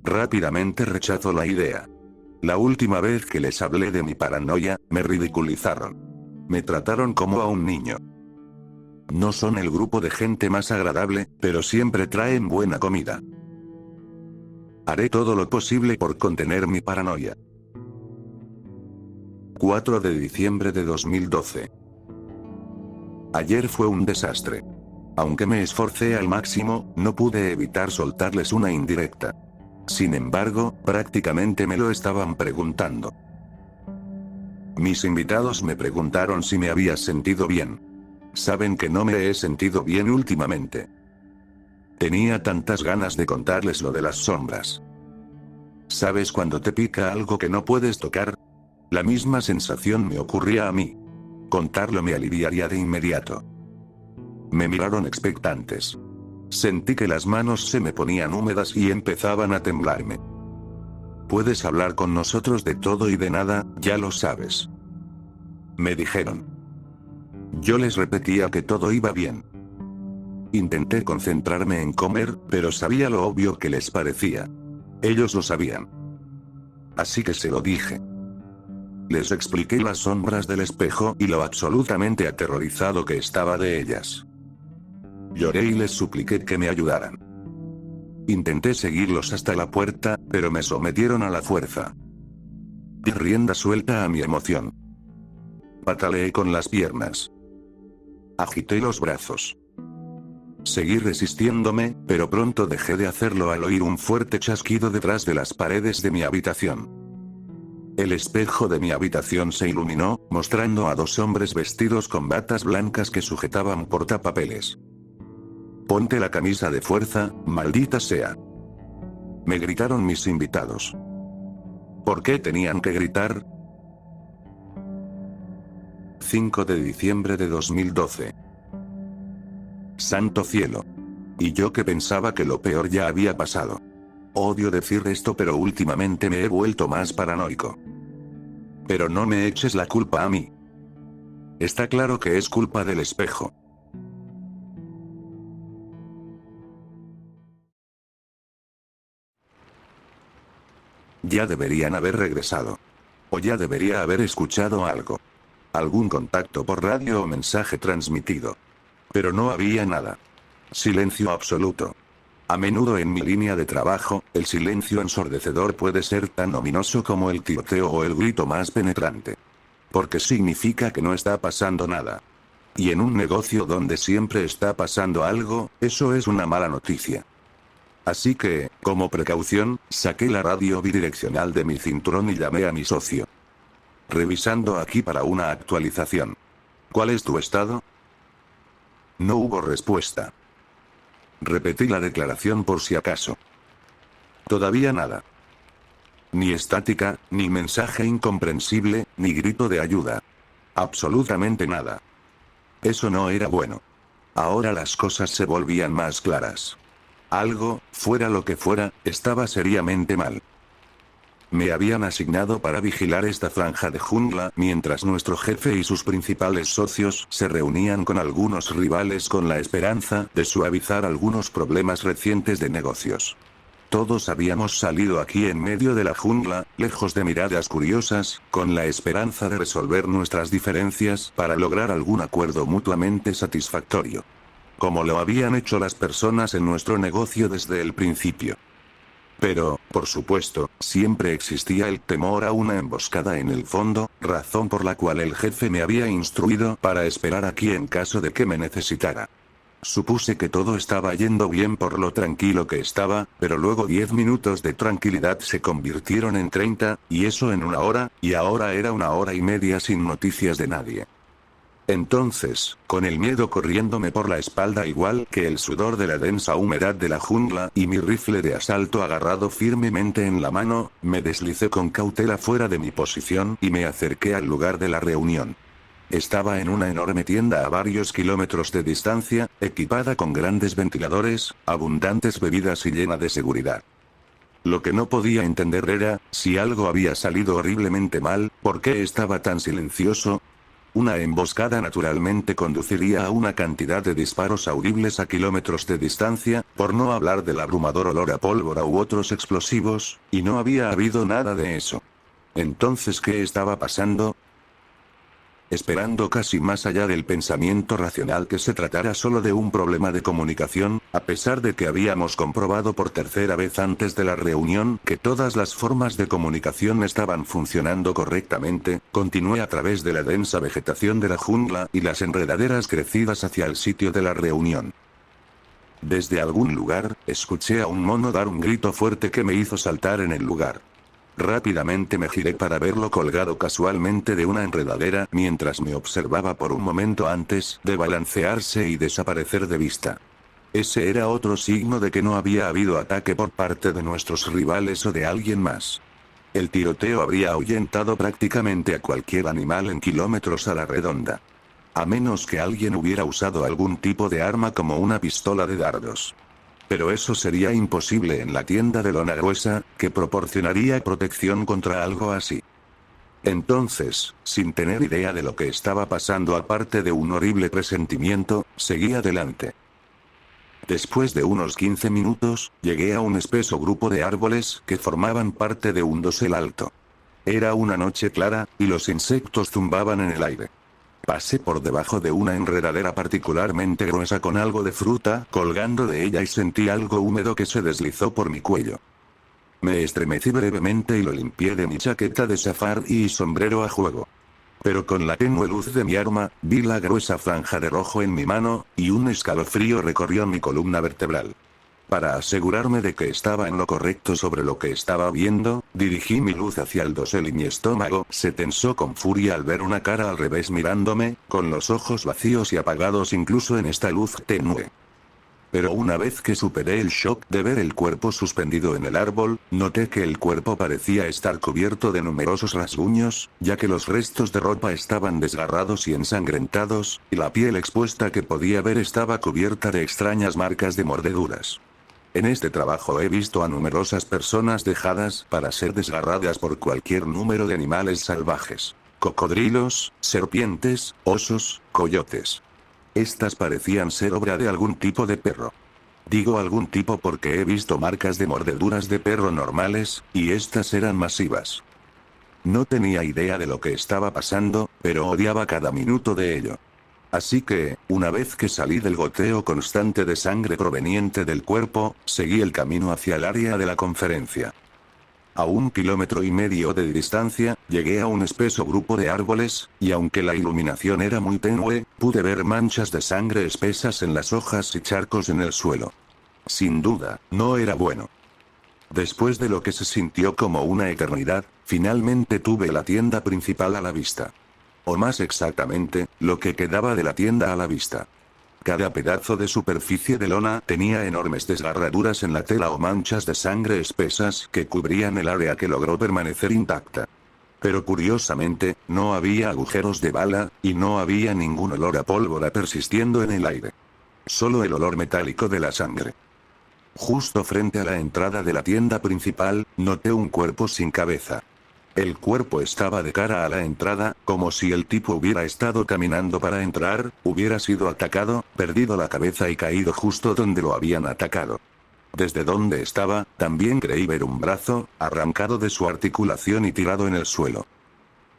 Rápidamente rechazo la idea. La última vez que les hablé de mi paranoia, me ridiculizaron. Me trataron como a un niño. No son el grupo de gente más agradable, pero siempre traen buena comida. Haré todo lo posible por contener mi paranoia. 4 de diciembre de 2012. Ayer fue un desastre. Aunque me esforcé al máximo, no pude evitar soltarles una indirecta. Sin embargo, prácticamente me lo estaban preguntando. Mis invitados me preguntaron si me había sentido bien. Saben que no me he sentido bien últimamente. Tenía tantas ganas de contarles lo de las sombras. ¿Sabes cuando te pica algo que no puedes tocar? La misma sensación me ocurría a mí. Contarlo me aliviaría de inmediato. Me miraron expectantes. Sentí que las manos se me ponían húmedas y empezaban a temblarme. Puedes hablar con nosotros de todo y de nada, ya lo sabes. Me dijeron. Yo les repetía que todo iba bien. Intenté concentrarme en comer, pero sabía lo obvio que les parecía. Ellos lo sabían. Así que se lo dije. Les expliqué las sombras del espejo y lo absolutamente aterrorizado que estaba de ellas. Lloré y les supliqué que me ayudaran. Intenté seguirlos hasta la puerta, pero me sometieron a la fuerza. Di rienda suelta a mi emoción. Pataleé con las piernas. Agité los brazos. Seguí resistiéndome, pero pronto dejé de hacerlo al oír un fuerte chasquido detrás de las paredes de mi habitación. El espejo de mi habitación se iluminó, mostrando a dos hombres vestidos con batas blancas que sujetaban portapapeles. Ponte la camisa de fuerza, maldita sea. Me gritaron mis invitados. ¿Por qué tenían que gritar? 5 de diciembre de 2012. Santo cielo. Y yo que pensaba que lo peor ya había pasado. Odio decir esto, pero últimamente me he vuelto más paranoico. Pero no me eches la culpa a mí. Está claro que es culpa del espejo. Ya deberían haber regresado. O ya debería haber escuchado algo. Algún contacto por radio o mensaje transmitido. Pero no había nada. Silencio absoluto. A menudo en mi línea de trabajo, el silencio ensordecedor puede ser tan ominoso como el tiroteo o el grito más penetrante. Porque significa que no está pasando nada. Y en un negocio donde siempre está pasando algo, eso es una mala noticia. Así que, como precaución, saqué la radio bidireccional de mi cinturón y llamé a mi socio. Revisando aquí para una actualización. ¿Cuál es tu estado? No hubo respuesta. Repetí la declaración por si acaso. Todavía nada. Ni estática, ni mensaje incomprensible, ni grito de ayuda. Absolutamente nada. Eso no era bueno. Ahora las cosas se volvían más claras. Algo, fuera lo que fuera, estaba seriamente mal. Me habían asignado para vigilar esta franja de jungla mientras nuestro jefe y sus principales socios se reunían con algunos rivales con la esperanza de suavizar algunos problemas recientes de negocios. Todos habíamos salido aquí en medio de la jungla, lejos de miradas curiosas, con la esperanza de resolver nuestras diferencias para lograr algún acuerdo mutuamente satisfactorio. Como lo habían hecho las personas en nuestro negocio desde el principio. Pero, por supuesto, siempre existía el temor a una emboscada en el fondo, razón por la cual el jefe me había instruido para esperar aquí en caso de que me necesitara. Supuse que todo estaba yendo bien por lo tranquilo que estaba, pero luego 10 minutos de tranquilidad se convirtieron en 30, y eso en una hora, y ahora era 1 hora y media sin noticias de nadie. Entonces, con el miedo corriéndome por la espalda igual que el sudor de la densa humedad de la jungla y mi rifle de asalto agarrado firmemente en la mano, me deslicé con cautela fuera de mi posición y me acerqué al lugar de la reunión. Estaba en una enorme tienda a varios kilómetros de distancia, equipada con grandes ventiladores, abundantes bebidas y llena de seguridad. Lo que no podía entender era, si algo había salido horriblemente mal, ¿por qué estaba tan silencioso? Una emboscada naturalmente conduciría a una cantidad de disparos audibles a kilómetros de distancia, por no hablar del abrumador olor a pólvora u otros explosivos, y no había habido nada de eso. Entonces, ¿qué estaba pasando? Esperando casi más allá del pensamiento racional que se tratara solo de un problema de comunicación, a pesar de que habíamos comprobado por tercera vez antes de la reunión que todas las formas de comunicación estaban funcionando correctamente, continué a través de la densa vegetación de la jungla y las enredaderas crecidas hacia el sitio de la reunión. Desde algún lugar, escuché a un mono dar un grito fuerte que me hizo saltar en el lugar. Rápidamente me giré para verlo colgado casualmente de una enredadera mientras me observaba por un momento antes de balancearse y desaparecer de vista. Ese era otro signo de que no había habido ataque por parte de nuestros rivales o de alguien más. El tiroteo habría ahuyentado prácticamente a cualquier animal en kilómetros a la redonda. A menos que alguien hubiera usado algún tipo de arma como una pistola de dardos. Pero eso sería imposible en la tienda de lona gruesa, que proporcionaría protección contra algo así. Entonces, sin tener idea de lo que estaba pasando aparte de un horrible presentimiento, seguí adelante. Después de unos 15 minutos, llegué a un espeso grupo de árboles que formaban parte de un dosel alto. Era una noche clara, y los insectos zumbaban en el aire. Pasé por debajo de una enredadera particularmente gruesa con algo de fruta colgando de ella y sentí algo húmedo que se deslizó por mi cuello. Me estremecí brevemente y lo limpié de mi chaqueta de safari y sombrero a juego. Pero con la tenue luz de mi arma, vi la gruesa franja de rojo en mi mano, y un escalofrío recorrió mi columna vertebral. Para asegurarme de que estaba en lo correcto sobre lo que estaba viendo, dirigí mi luz hacia el dosel y mi estómago se tensó con furia al ver una cara al revés mirándome, con los ojos vacíos y apagados incluso en esta luz tenue. Pero una vez que superé el shock de ver el cuerpo suspendido en el árbol, noté que el cuerpo parecía estar cubierto de numerosos rasguños, ya que los restos de ropa estaban desgarrados y ensangrentados, y la piel expuesta que podía ver estaba cubierta de extrañas marcas de mordeduras. En este trabajo he visto a numerosas personas dejadas para ser desgarradas por cualquier número de animales salvajes. Cocodrilos, serpientes, osos, coyotes. Estas parecían ser obra de algún tipo de perro. Digo algún tipo porque he visto marcas de mordeduras de perro normales, y estas eran masivas. No tenía idea de lo que estaba pasando, pero odiaba cada minuto de ello. Así que, una vez que salí del goteo constante de sangre proveniente del cuerpo, seguí el camino hacia el área de la conferencia. A 1,5 kilómetros de distancia, llegué a un espeso grupo de árboles, y aunque la iluminación era muy tenue, pude ver manchas de sangre espesas en las hojas y charcos en el suelo. Sin duda, no era bueno. Después de lo que se sintió como una eternidad, finalmente tuve la tienda principal a la vista. O más exactamente, lo que quedaba de la tienda a la vista. Cada pedazo de superficie de lona tenía enormes desgarraduras en la tela o manchas de sangre espesas que cubrían el área que logró permanecer intacta. Pero curiosamente, no había agujeros de bala, y no había ningún olor a pólvora persistiendo en el aire. Solo el olor metálico de la sangre. Justo frente a la entrada de la tienda principal, noté un cuerpo sin cabeza. El cuerpo estaba de cara a la entrada, como si el tipo hubiera estado caminando para entrar, hubiera sido atacado, perdido la cabeza y caído justo donde lo habían atacado. Desde donde estaba, también creí ver un brazo, arrancado de su articulación y tirado en el suelo.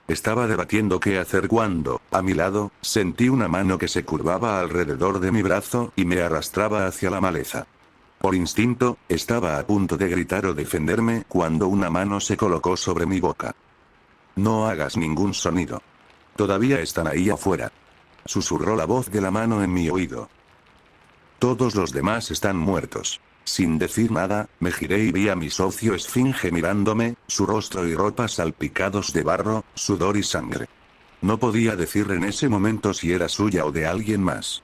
Estaba debatiendo qué hacer cuando, a mi lado, sentí una mano que se curvaba alrededor de mi brazo y me arrastraba hacia la maleza. Por instinto, estaba a punto de gritar o defenderme cuando una mano se colocó sobre mi boca. No hagas ningún sonido. Todavía están ahí afuera. Susurró la voz de la mano en mi oído. Todos los demás están muertos. Sin decir nada, me giré y vi a mi socio Esfinge mirándome, su rostro y ropa salpicados de barro, sudor y sangre. No podía decir en ese momento si era suya o de alguien más.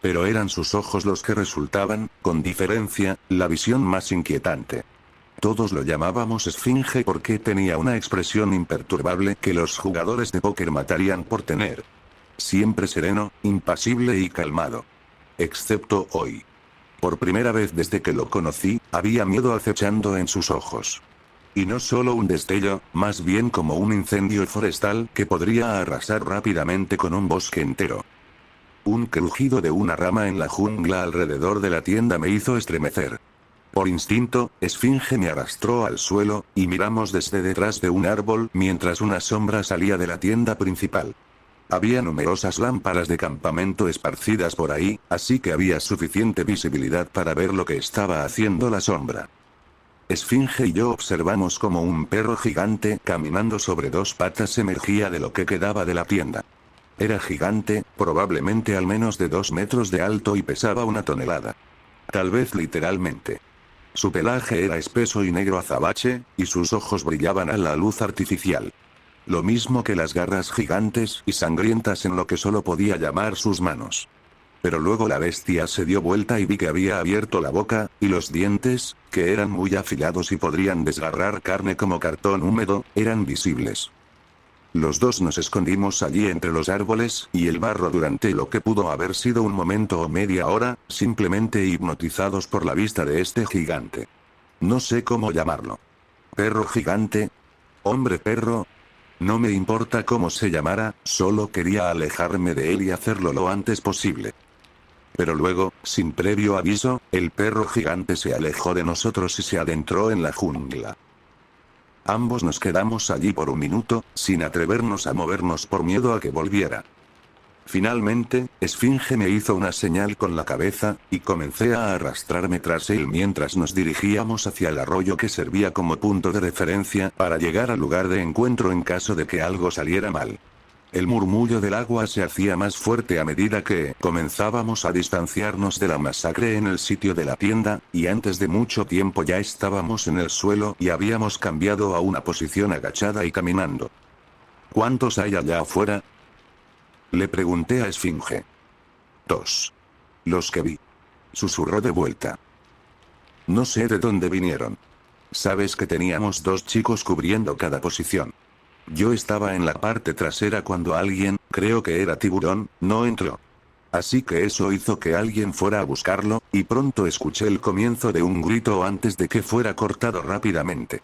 Pero eran sus ojos los que resultaban, con diferencia, la visión más inquietante. Todos lo llamábamos Esfinge porque tenía una expresión imperturbable que los jugadores de póker matarían por tener. Siempre sereno, impasible y calmado. Excepto hoy. Por primera vez desde que lo conocí, había miedo acechando en sus ojos. Y no solo un destello, más bien como un incendio forestal que podría arrasar rápidamente con un bosque entero. Un crujido de una rama en la jungla alrededor de la tienda me hizo estremecer. Por instinto, Esfinge me arrastró al suelo, y miramos desde detrás de un árbol mientras una sombra salía de la tienda principal. Había numerosas lámparas de campamento esparcidas por ahí, así que había suficiente visibilidad para ver lo que estaba haciendo la sombra. Esfinge y yo observamos como un perro gigante caminando sobre dos patas emergía de lo que quedaba de la tienda. Era gigante, probablemente al menos de 2 metros de alto y pesaba 1 tonelada. Tal vez literalmente. Su pelaje era espeso y negro azabache, y sus ojos brillaban a la luz artificial. Lo mismo que las garras gigantes y sangrientas en lo que solo podía llamar sus manos. Pero luego la bestia se dio vuelta y vi que había abierto la boca, y los dientes, que eran muy afilados y podrían desgarrar carne como cartón húmedo, eran visibles. Los dos nos escondimos allí entre los árboles y el barro durante lo que pudo haber sido un momento o media hora, simplemente hipnotizados por la vista de este gigante. No sé cómo llamarlo. ¿Perro gigante? ¿Hombre perro? No me importa cómo se llamara, solo quería alejarme de él y hacerlo lo antes posible. Pero luego, sin previo aviso, el perro gigante se alejó de nosotros y se adentró en la jungla. Ambos nos quedamos allí por un minuto, sin atrevernos a movernos por miedo a que volviera. Finalmente, Esfinge me hizo una señal con la cabeza, y comencé a arrastrarme tras él mientras nos dirigíamos hacia el arroyo que servía como punto de referencia para llegar al lugar de encuentro en caso de que algo saliera mal. El murmullo del agua se hacía más fuerte a medida que comenzábamos a distanciarnos de la masacre en el sitio de la tienda, y antes de mucho tiempo ya estábamos en el suelo y habíamos cambiado a una posición agachada y caminando. ¿Cuántos hay allá afuera? Le pregunté a Esfinge. 2. Los que vi. susurró de vuelta. No sé de dónde vinieron. Sabes que teníamos 2 chicos cubriendo cada posición. Yo estaba en la parte trasera cuando alguien, creo que era Tiburón, no entró. Así que eso hizo que alguien fuera a buscarlo, y pronto escuché el comienzo de un grito antes de que fuera cortado rápidamente.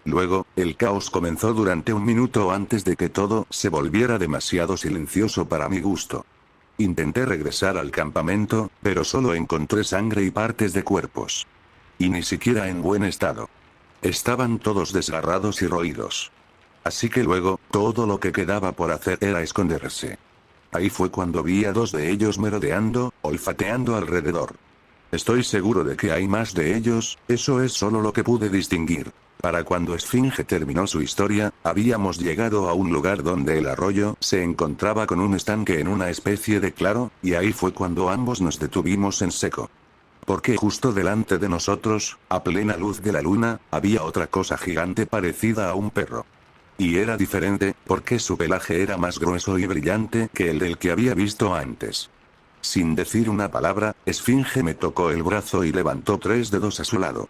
Luego, el caos comenzó durante 1 minuto antes de que todo se volviera demasiado silencioso para mi gusto. Intenté regresar al campamento, pero solo encontré sangre y partes de cuerpos. Y ni siquiera en buen estado. Estaban todos desgarrados y roídos. Así que luego, todo lo que quedaba por hacer era esconderse. Ahí fue cuando vi a 2 de ellos merodeando, olfateando alrededor. Estoy seguro de que hay más de ellos, eso es solo lo que pude distinguir. Para cuando Esfinge terminó su historia, habíamos llegado a un lugar donde el arroyo se encontraba con un estanque en una especie de claro, y ahí fue cuando ambos nos detuvimos en seco. Porque justo delante de nosotros, a plena luz de la luna, había otra cosa gigante parecida a un perro. Y era diferente, porque su pelaje era más grueso y brillante que el del que había visto antes. Sin decir una palabra, Esfinge me tocó el brazo y levantó 3 dedos a su lado.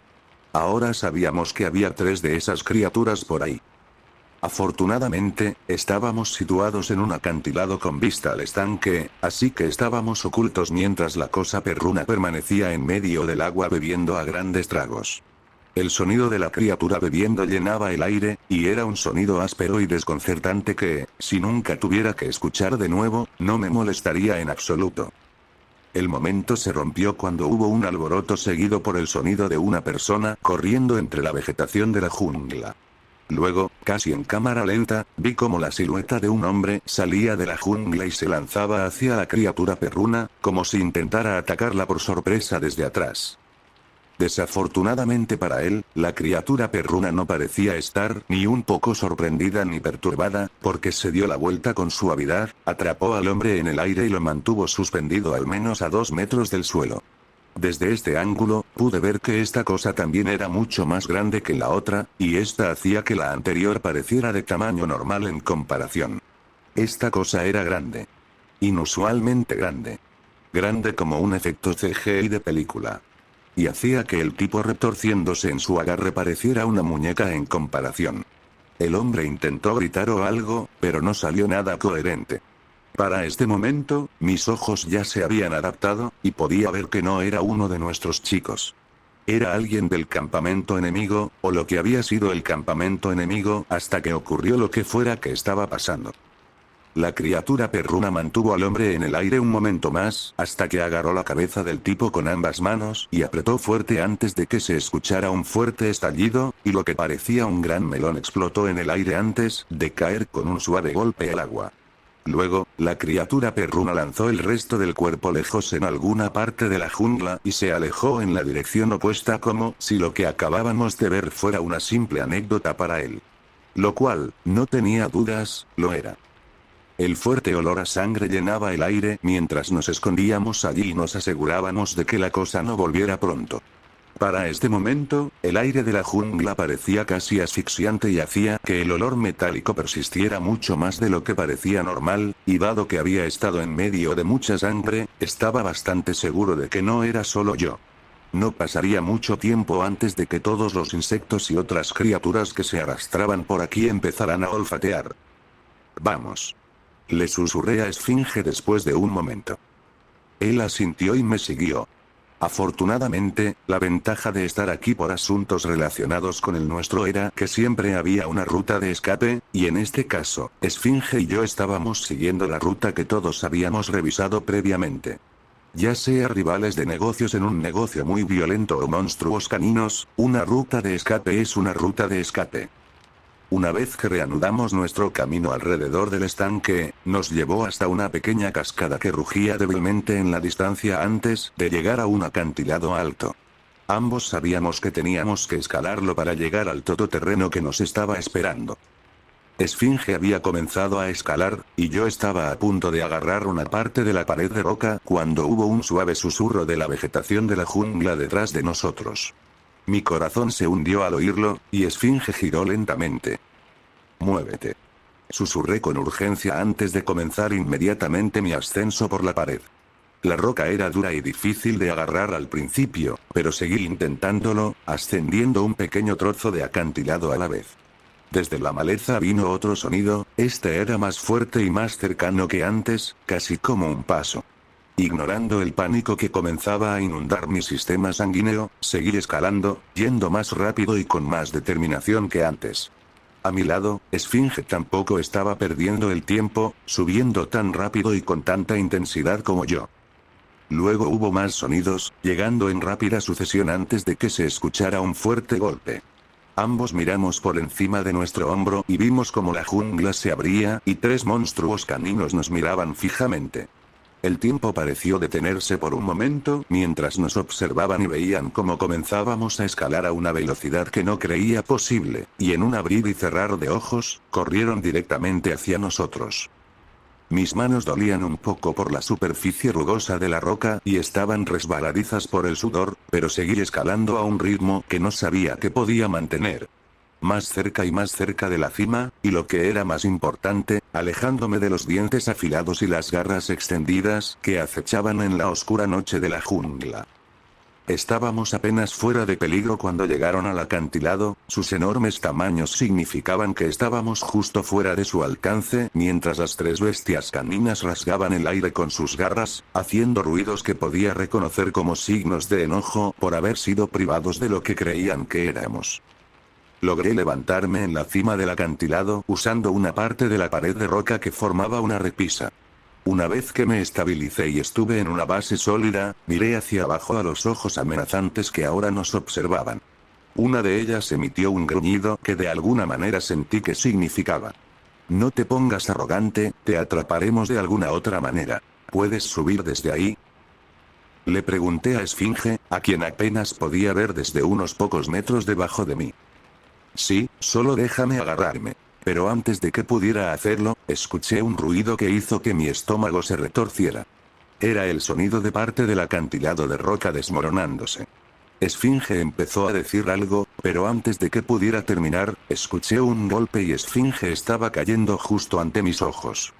Ahora sabíamos que había 3 de esas criaturas por ahí. Afortunadamente, estábamos situados en un acantilado con vista al estanque, así que estábamos ocultos mientras la cosa perruna permanecía en medio del agua bebiendo a grandes tragos. El sonido de la criatura bebiendo llenaba el aire, y era un sonido áspero y desconcertante que, si nunca tuviera que escuchar de nuevo, no me molestaría en absoluto. El momento se rompió cuando hubo un alboroto seguido por el sonido de una persona corriendo entre la vegetación de la jungla. Luego, casi en cámara lenta, vi cómo la silueta de un hombre salía de la jungla y se lanzaba hacia la criatura perruna, como si intentara atacarla por sorpresa desde atrás. Desafortunadamente para él, la criatura perruna no parecía estar ni un poco sorprendida ni perturbada, porque se dio la vuelta con suavidad, atrapó al hombre en el aire y lo mantuvo suspendido al menos a 2 metros del suelo. Desde este ángulo, pude ver que esta cosa también era mucho más grande que la otra, y esta hacía que la anterior pareciera de tamaño normal en comparación. Esta cosa era grande. Inusualmente grande. Grande como un efecto CGI de película. Y hacía que el tipo retorciéndose en su agarre pareciera una muñeca en comparación. El hombre intentó gritar o algo, pero no salió nada coherente. Para este momento, mis ojos ya se habían adaptado, y podía ver que no era uno de nuestros chicos. Era alguien del campamento enemigo, o lo que había sido el campamento enemigo, hasta que ocurrió lo que fuera que estaba pasando. La criatura perruna mantuvo al hombre en el aire un momento más, hasta que agarró la cabeza del tipo con ambas manos y apretó fuerte antes de que se escuchara un fuerte estallido, y lo que parecía un gran melón explotó en el aire antes de caer con un suave golpe al agua. Luego, la criatura perruna lanzó el resto del cuerpo lejos en alguna parte de la jungla y se alejó en la dirección opuesta como si lo que acabábamos de ver fuera una simple anécdota para él. Lo cual, no tenía dudas, lo era. El fuerte olor a sangre llenaba el aire mientras nos escondíamos allí y nos asegurábamos de que la cosa no volviera pronto. Para este momento, el aire de la jungla parecía casi asfixiante y hacía que el olor metálico persistiera mucho más de lo que parecía normal, y dado que había estado en medio de mucha sangre, estaba bastante seguro de que no era solo yo. No pasaría mucho tiempo antes de que todos los insectos y otras criaturas que se arrastraban por aquí empezaran a olfatear. Vamos. Le susurré a Esfinge después de un momento. Él asintió y me siguió. Afortunadamente, la ventaja de estar aquí por asuntos relacionados con el nuestro era que siempre había una ruta de escape, y en este caso, Esfinge y yo estábamos siguiendo la ruta que todos habíamos revisado previamente. Ya sea rivales de negocios en un negocio muy violento o monstruos caninos, una ruta de escape es una ruta de escape. Una vez que reanudamos nuestro camino alrededor del estanque, nos llevó hasta una pequeña cascada que rugía débilmente en la distancia antes de llegar a un acantilado alto. Ambos sabíamos que teníamos que escalarlo para llegar al todoterreno que nos estaba esperando. Esfinge había comenzado a escalar, y yo estaba a punto de agarrar una parte de la pared de roca cuando hubo un suave susurro de la vegetación de la jungla detrás de nosotros. Mi corazón se hundió al oírlo, y Esfinge giró lentamente. «Muévete», susurré con urgencia antes de comenzar inmediatamente mi ascenso por la pared. La roca era dura y difícil de agarrar al principio, pero seguí intentándolo, ascendiendo un pequeño trozo de acantilado a la vez. Desde la maleza vino otro sonido, este era más fuerte y más cercano que antes, casi como un paso. Ignorando el pánico que comenzaba a inundar mi sistema sanguíneo, seguí escalando, yendo más rápido y con más determinación que antes. A mi lado, Esfinge tampoco estaba perdiendo el tiempo, subiendo tan rápido y con tanta intensidad como yo. Luego hubo más sonidos, llegando en rápida sucesión antes de que se escuchara un fuerte golpe. Ambos miramos por encima de nuestro hombro y vimos como la jungla se abría y 3 monstruos caninos nos miraban fijamente. El tiempo pareció detenerse por un momento mientras nos observaban y veían cómo comenzábamos a escalar a una velocidad que no creía posible, y en un abrir y cerrar de ojos, corrieron directamente hacia nosotros. Mis manos dolían un poco por la superficie rugosa de la roca y estaban resbaladizas por el sudor, pero seguí escalando a un ritmo que no sabía que podía mantener. Más cerca y más cerca de la cima, y lo que era más importante, alejándome de los dientes afilados y las garras extendidas que acechaban en la oscura noche de la jungla. Estábamos apenas fuera de peligro cuando llegaron al acantilado, sus enormes tamaños significaban que estábamos justo fuera de su alcance, mientras las 3 bestias caninas rasgaban el aire con sus garras, haciendo ruidos que podía reconocer como signos de enojo por haber sido privados de lo que creían que éramos. Logré levantarme en la cima del acantilado usando una parte de la pared de roca que formaba una repisa. Una vez que me estabilicé y estuve en una base sólida, miré hacia abajo a los ojos amenazantes que ahora nos observaban. Una de ellas emitió un gruñido que de alguna manera sentí que significaba: no te pongas arrogante, te atraparemos de alguna otra manera. ¿Puedes subir desde ahí? Le pregunté a Esfinge, a quien apenas podía ver desde unos pocos metros debajo de mí. Sí, solo déjame agarrarme. Pero antes de que pudiera hacerlo, escuché un ruido que hizo que mi estómago se retorciera. Era el sonido de parte del acantilado de roca desmoronándose. Esfinge empezó a decir algo, pero antes de que pudiera terminar, escuché un golpe y Esfinge estaba cayendo justo ante mis ojos.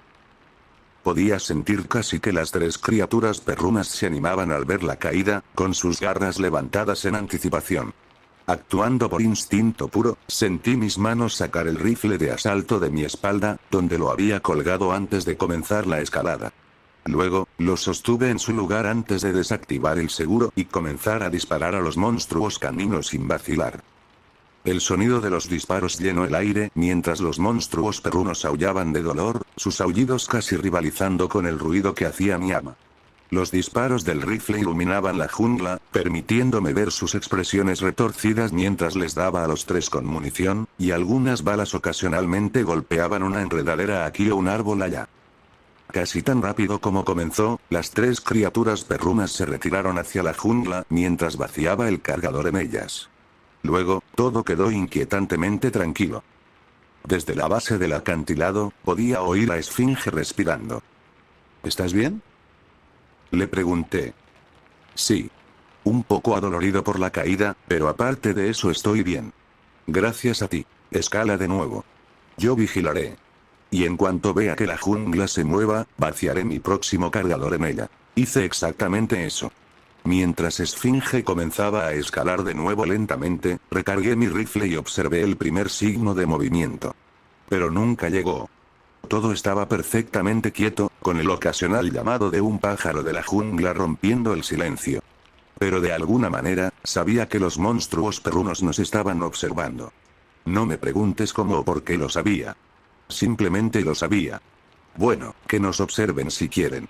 Podía sentir casi que las 3 criaturas perrunas se animaban al ver la caída, con sus garras levantadas en anticipación. Actuando por instinto puro, sentí mis manos sacar el rifle de asalto de mi espalda, donde lo había colgado antes de comenzar la escalada. Luego, lo sostuve en su lugar antes de desactivar el seguro y comenzar a disparar a los monstruos caninos sin vacilar. El sonido de los disparos llenó el aire mientras los monstruos perrunos aullaban de dolor, sus aullidos casi rivalizando con el ruido que hacía mi ama. Los disparos del rifle iluminaban la jungla, permitiéndome ver sus expresiones retorcidas mientras les daba a los 3 con munición, y algunas balas ocasionalmente golpeaban una enredadera aquí o un árbol allá. Casi tan rápido como comenzó, las 3 criaturas perrunas se retiraron hacia la jungla mientras vaciaba el cargador en ellas. Luego, todo quedó inquietantemente tranquilo. Desde la base del acantilado, podía oír a Esfinge respirando. ¿Estás bien?, le pregunté. Sí. Un poco adolorido por la caída, pero aparte de eso estoy bien. Gracias a ti. Escala de nuevo. Yo vigilaré. Y en cuanto vea que la jungla se mueva, vaciaré mi próximo cargador en ella. Hice exactamente eso. Mientras Esfinge comenzaba a escalar de nuevo lentamente, recargué mi rifle y observé el primer signo de movimiento. Pero nunca llegó. Todo estaba perfectamente quieto, con el ocasional llamado de un pájaro de la jungla rompiendo el silencio. Pero de alguna manera, sabía que los monstruos perrunos nos estaban observando. No me preguntes cómo o por qué lo sabía. Simplemente lo sabía. Bueno, que nos observen si quieren.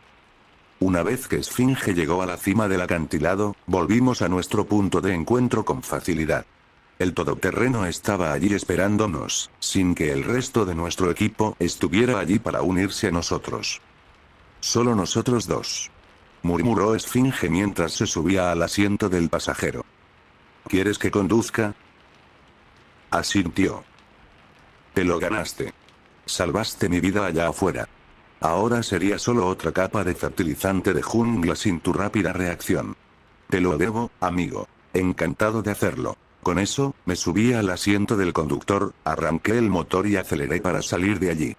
Una vez que Esfinge llegó a la cima del acantilado, volvimos a nuestro punto de encuentro con facilidad. El todoterreno estaba allí esperándonos, sin que el resto de nuestro equipo estuviera allí para unirse a nosotros. Solo nosotros 2. Murmuró Esfinge mientras se subía al asiento del pasajero. ¿Quieres que conduzca? Asintió. Te lo ganaste. Salvaste mi vida allá afuera. Ahora sería solo otra capa de fertilizante de jungla sin tu rápida reacción. Te lo debo, amigo. Encantado de hacerlo. Con eso, me subí al asiento del conductor, arranqué el motor y aceleré para salir de allí.